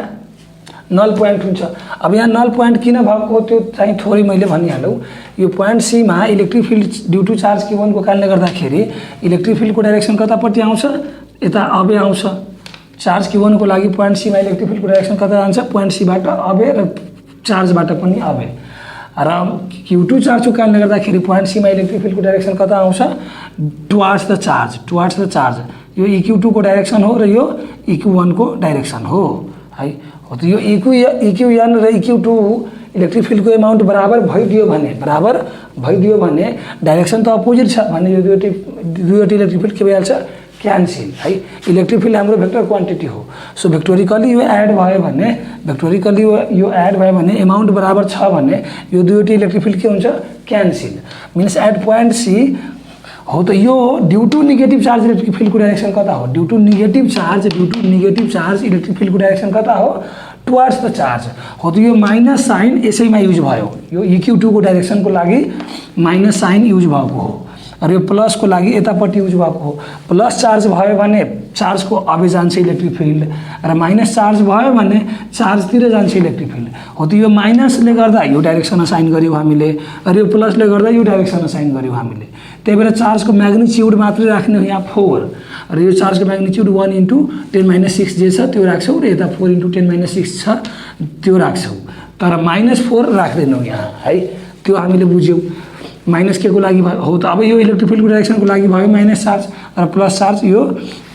[SPEAKER 1] नल पोइन्ट हुन्छ। अब यहाँ नल पोइन्ट किन भएको त्यो चाहिँ थोरै मैले भनिहालौँ। यो पोइन्ट सीमा electric field due to charge Q1 को कारणले गर्दाखेरि इलेक्ट्रिक फिल्डको डाइरेक्सन कतापट्टि आउँछ, यता अबे आउँछ। चार्ज Q1 को लागि पोइन्ट सीमा इलेक्ट्रिक फिल्डको डाइरेक्सन कता जान्छ, पोइन्ट सीबाट अबे र चार्जबाट पनि अबे। र Q2 चार्जको कारणले गर्दाखेरि पोइन्ट सीमा इलेक्ट्रिक फिल्डको डाइरेक्सन कता आउँछ, टुवार्ड्स द चार्ज। यो EQ2 को डाइरेक्सन हो र यो EQ1 को डाइरेक्सन हो है। हो त यो EQN र EQ2 इलेक्ट्रिक फिल्डको एमाउन्ट बराबर भइदियो भने डाइरेक्सन त अपोजिट छ भने यो दुईवटा इलेक्ट्रिक फिल्ड के भइहाल्छ, क्यान्सल है। इलेक्ट्रिक फिल्ड हाम्रो भेक्टर क्वान्टिटी हो। सो भेक्टोरिकली यो एड भयो भने एमाउन्ट बराबर छ भने यो दुईवटा इलेक्ट्रिक फिल्ड के हुन्छ, cancel. Means at point C हो त यो due to negative charge electric फिल्डको डाइरेक्सन कता हो, due to negative charge electric फिल्डको डाइरेक्सन कता हो, टुवार्ड्स द चार्ज हो। त यो माइनस साइन यसैमा युज भयो, यो EQ2 को डाइरेक्सनको लागि माइनस साइन युज भएको हो र यो प्लस को लागि यतापट्टि युज भएको हो। प्लस चार्ज भयो भने चार्जको अबे जान्छ इलेक्ट्रिक फिल्ड र माइनस चार्ज भयो भने चार्जतिर जान्छ इलेक्ट्रिक फिल्ड हो। त यो माइनसले गर्दा यो डाइरेक्सन असाइन गर्यौँ हामीले र यो प्लसले गर्दा यो डाइरेक्सन असाइन गर्यौँ हामीले। त्यही भएर चार्जको म्याग्निट्युड मात्रै राख्ने हो यहाँ 4 र यो चार्जको म्याग्निट्युड 1 × 10⁻6 जे छ त्यो राख्छौँ र यता 4 × 10⁻6 छ त्यो राख्छौँ, तर -4 राख्दैनौँ यहाँ है। त्यो हामीले बुझ्यौँ। माइनस के को लागि भयो हो त अब यो इलेक्ट्रिक फिल्डको डाइरेक्सनको लागि भयो माइनस चार्ज र प्लस चार्ज। यो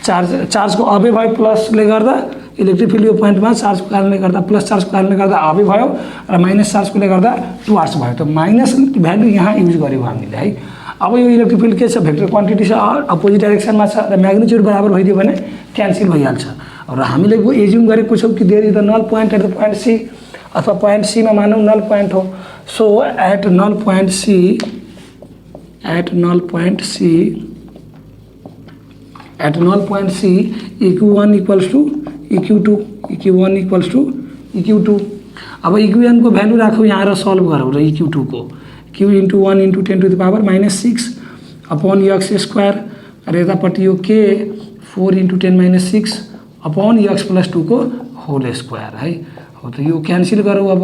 [SPEAKER 1] चार्जको अबे भयो प्लसले गर्दा इलेक्ट्रिक फिल्ड यो पोइन्टमा चार्जको कारणले गर्दा प्लस चार्जको कारणले गर्दा अबे भयो र माइनस चार्जकोले गर्दा टुवार्ड्स भयो। त माइनस भ्यालु यहाँ युज गर्यौँ हामीले है। अब यो इलेक्ट्रिक फिल्ड के छ, भेक्टर क्वान्टिटी छ, अपोजिट डाइरेक्सनमा छ र म्याग्निट्युड बराबर भइदियो भने क्यान्सल भइहाल्छ। र हामीले एज्युम गरेको छौँ कि there is the null point at the point C, अथवा पोइन्ट सीमा मानौँ नल पोइन्ट हो। So at null point C EQ1 equals to EQ2। अब EQN को भ्यालु राखौँ यहाँ र सल्भ गरौँ र EQ2 को Q × 1 × 10⁻⁻6 अपॉन x² र यतापट्टि यो K 4 × 10⁻6 अपॉन x+2 को होल स्क्वायर है। हो त यो क्यान्सल गरौँ। अब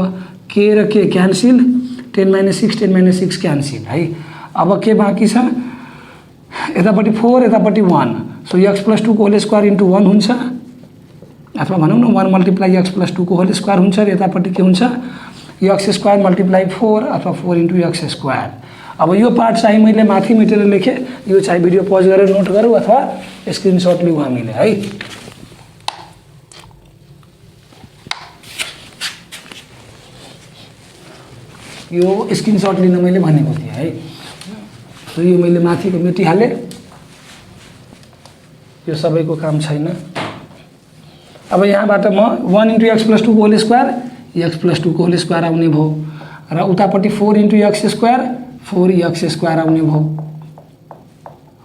[SPEAKER 1] K र K क्यान्सल, 10⁻6 क्यान्सल है। अब के बाँकी छ, यतापट्टि 4 यतापट्टि 1। सो x+2 को होल स्क्वायर × 1 हुन्छ, अथवा भनौँ न 1 × x+2 को होल स्क्वायर हुन्छ र यतापट्टि के हुन्छ, x² × 4 अथवा 4 × x²। अब यो पार्ट चाहिँ मैले माथि मेटेर लेखेँ, यो चाहिँ भिडियो पज गरेर नोट गरौँ अथवा स्क्रिनसट लिउँ हामीले है। यो स्क्रिनसट लिन मैले भनेको थिएँ है। तो यो मैले माथिको मेटिहालेँ, यो सबैको काम छैन। अब यहाँबाट म 1 × x+2 को होल स्क्वायर, x+2 को होल स्क्वायर आउने भयो र उतापट्टि 4 × x², 4x² आउने भयो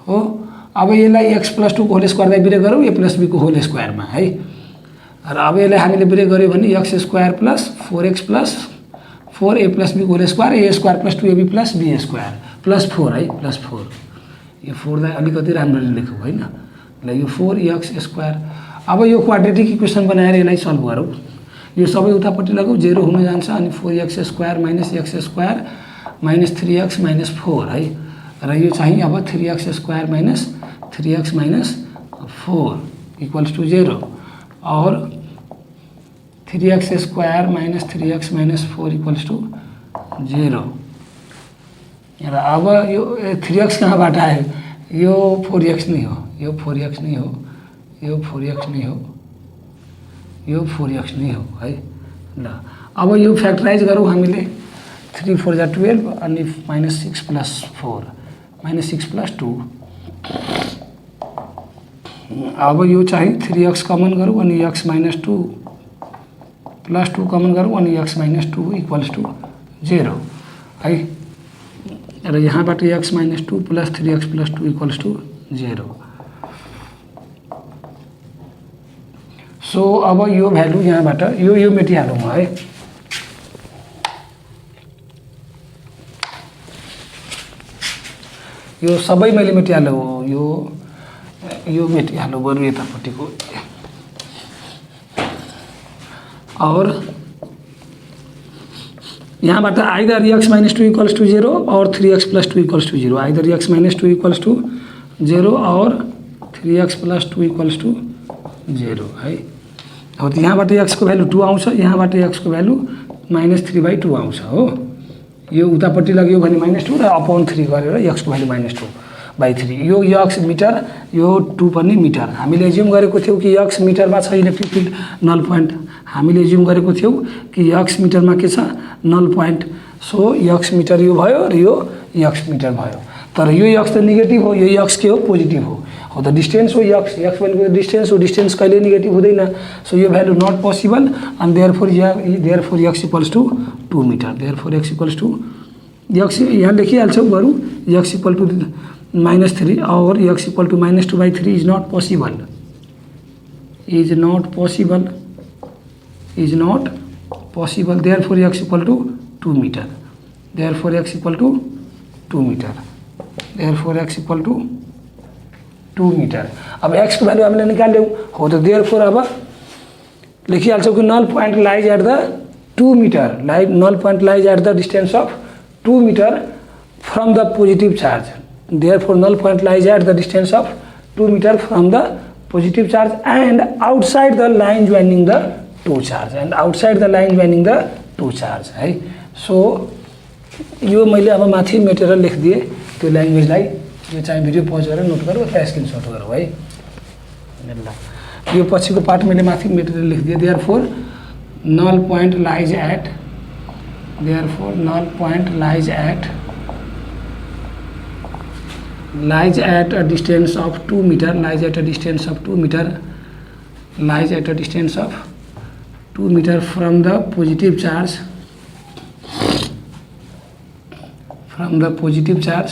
[SPEAKER 1] हो। अब यसलाई x+2 को होल स्क्वायरलाई बिरे गरौँ a+b को होल स्क्वायरमा है। र अब यसलाई हामीले बिरे गऱ्यो भने x² + 4x + 4a + b को whole square, a² + 2ab + b² +4 है, +4। यो 4लाई अलिकति राम्ररी लेखौँ होइन, ल यो 4x²। अब यो क्वाड्रेटिक इक्वेसन बनाएर यसलाई सल्भ गरौँ। यो सबै उतापट्टि लगाऊ, 0 हुन जान्छ अनि 4x² - x² - 3x - 4 है। र यो चाहिँ अब 3x² - 3x - 4 = 0 और 3x² - 3x - 4 = 0। र अब यो 3x कहाँबाट आयो, यो 4x नै हो, यो 4x नै हो, यो 4x नै हो, यो 4x नै हो है। ल अब यो फ्याक्टराइज गरौँ हामीले, 3 × 4 = 12 अनि -6 + 4 -6 + 2। अब यो चाहिँ 3x कमन गरौँ अनि x - 2 + 2 कमन गरौँ अनि x - 2 = 0 है। र यहाँबाट x - 2 + 3x + 2 = 0। सो अब यो भ्यालु यहाँबाट यो मेटिहालौँ है। यो सबै मैले मेटिहालौँ, यो मेटिहालौँ बरु यतापट्टिको और यहाँबाट either x minus 2 equals to 0 और 3x plus 2 equals to 0, either x minus 2 equals to 0 और 3x प्लस 2 इक्वल्स टू 0 है। अब यहाँबाट x को भ्यालु 2 आउँछ, यहाँबाट x को भ्यालु -3/2 आउँछ हो। यो उतापट्टि लग्यो भने -2 र अपॉन 3 गरेर x को भ्यालु -2/3। यो x मिटर, यो 2 पनि मिटर। हामीले एज्युम गरेको थियौँ कि x मिटरमा छ इलेक्ट्रिक फिल्ड नल पोइन्ट। हामीले एज्युम गरेको थियौँ कि x मिटरमा के छ नल पोइन्ट। सो x मिटर यो भयो र यो x मिटर भयो। तर यो x त नेगेटिभ हो, यो x के हो पोजिटिभ हो त डिस्टेन्स हो x भनेको डिस्टेन्स हो, डिस्टेन्स कहिले नेगेटिभ हुँदैन। सो यो value not possible and therefore x equals to 2 metre. Therefore x equals to x यहाँ लेखिहाल्छौँ बरु x equal two -3 or x equal to -2/3 is not possible, is not possible, is not possible. Therefore x equal to 2 metre, therefore x equal to 2 metre, therefore x equal to 2 metre. अब x को value हामीले निकाल्यौँ हो त therefore अब लेखिहाल्छौँ कि null point lies at the 2 metre, null point lies at the distance of 2 metre from the positive charge. Therefore, null point lies at the distance of 2 meter from the positive charge and outside the line joining the two charge, and outside the line joining the two charge है। So यो मैले अब माथि मेटेर लेखिदिएँ त्यो ल्याङ्ग्वेजलाई। यो चाहिँ video pause गरेर नोट गरौँ अथवा स्क्रिनसट गरौँ है। ल यो पछिको पार्ट मैले माथि मेटेर लेखिदिएँ। Therefore null point lies at, therefore null point lies at lies at a distance of 2 meter, lies at a distance of 2 meter, lies at a distance of 2 meter from the positive charge, from the positive charge,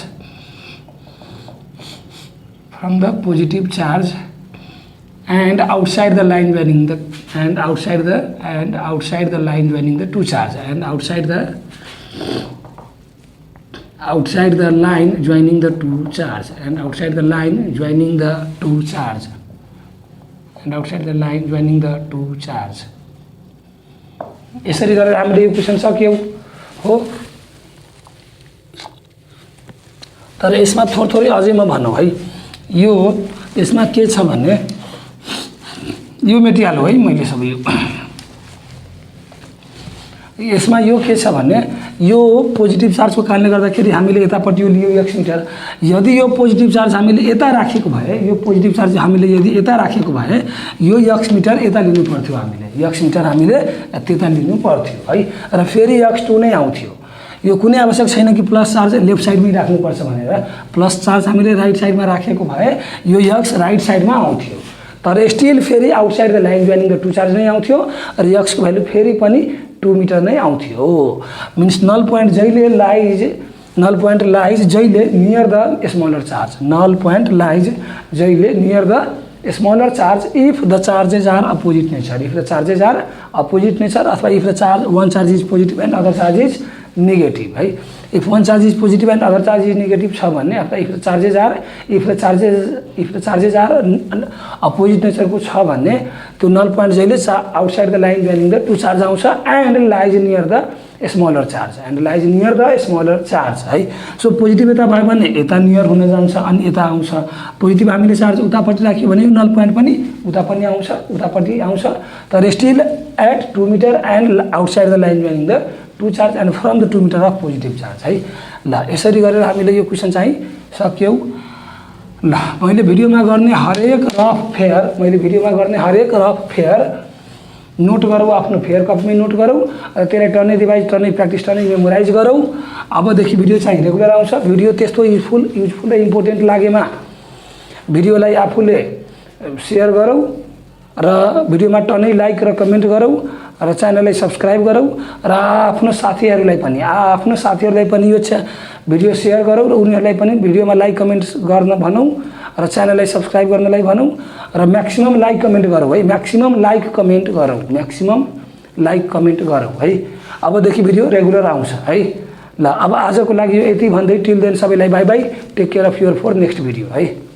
[SPEAKER 1] from the positive charge and outside the line joining the, and outside the line joining the two charge, and outside the line joining the two charge, and outside the line joining the two charge, and outside the line joining the two charge। यसरी गरेर हामीले यो question सक्यौँ हो। तर यसमा थोरै अझै म भनौँ है। यो यसमा के छ भने यो मेटिहाल्यो है मैले सबै। यो यसमा यो के छ भने यो पोजिटिभ चार्जको कारणले गर्दाखेरि हामीले यतापट्टि यो लियो x मिटर। यदि यो पोजिटिभ चार्ज हामीले यता राखेको भए, यो पोजिटिभ चार्ज हामीले यदि यता राखेको भए यो x मिटर यता लिनु पर्थ्यो, हामीले x मिटर हामीले त्यता लिनु पर्थ्यो है। र फेरि x2 नै आउँथ्यो। यो कुनै आवश्यक छैन कि प्लस चार्ज लेफ्ट साइडमै राख्नुपर्छ भनेर। प्लस चार्ज हामीले राइट साइडमा राखेको भए यो x राइट साइडमा आउँथ्यो। तर स्टिल फेरि outside the line joining the two charge नै आउँथ्यो र x को भ्यालु फेरि पनि 2 मिटर नै आउँथ्यो। मिन्स नल पोइन्ट जहिले लाइज, नल पोइन्ट लाइज जहिले near the smaller charge, null point lies जहिले near the smaller charge if the charges are opposite nature, if the charges are opposite nature अथवा if the charge one charge is positive and other charge is negative है। If one charge is positive and other charge is negative छ भने अथवा if the charges are opposite नेचरको छ भने त्यो null point जहिले outside the line joining the two charge आउँछ and lies near the smaller charge, and lies near the smaller charge है। सो पोजिटिभ यता भयो भने यता नियर हुन जान्छ अनि यता आउँछ। पोजिटिभ हामीले चार्ज उतापट्टि राख्यो भने नल पोइन्ट पनि उतापट्टि आउँछ, उतापट्टि आउँछ। तर still at 2 metre and outside the line joining the two charge and from the 2 metre of positive charge है। ल यसरी गरेर हामीले यो क्वेसन चाहिँ सक्यौँ। ल मैले भिडियोमा गर्ने हरेक रफ फेयर, मैले भिडियोमा गर्ने हरेक रफ फेयर नोट गरौँ, आफ्नो फेयर कपीमै नोट गरौँ र त्यसलाई टर्नै रिभाइज, टर्नै प्र्याक्टिस, टर्नै मेमोराइज गरौँ। अबदेखि भिडियो चाहिँ रेगुलर आउँछ। भिडियो त्यस्तो युजफुल र इम्पोर्टेन्ट लागेमा भिडियोलाई आफूले सेयर गरौँ र भिडियोमा टर्नै लाइक र कमेन्ट गरौँ र च्यानललाई सब्सक्राइब गरौँ र आफ्नो साथीहरूलाई पनि यो भिडियो सेयर गरौँ र उनीहरूलाई पनि भिडियोमा लाइक कमेन्ट गर्न भनौँ र च्यानललाई सब्सक्राइब गर्नलाई भनौँ र म्याक्सिमम लाइक कमेन्ट गरौँ है, म्याक्सिमम लाइक कमेन्ट गरौँ, म्याक्सिमम लाइक कमेन्ट गरौँ है। अबदेखि भिडियो रेगुलर आउँछ है। ल अब आजको लागि यो यति भन्दै टिल देन सबैलाई bye bye, take care of your for next video है।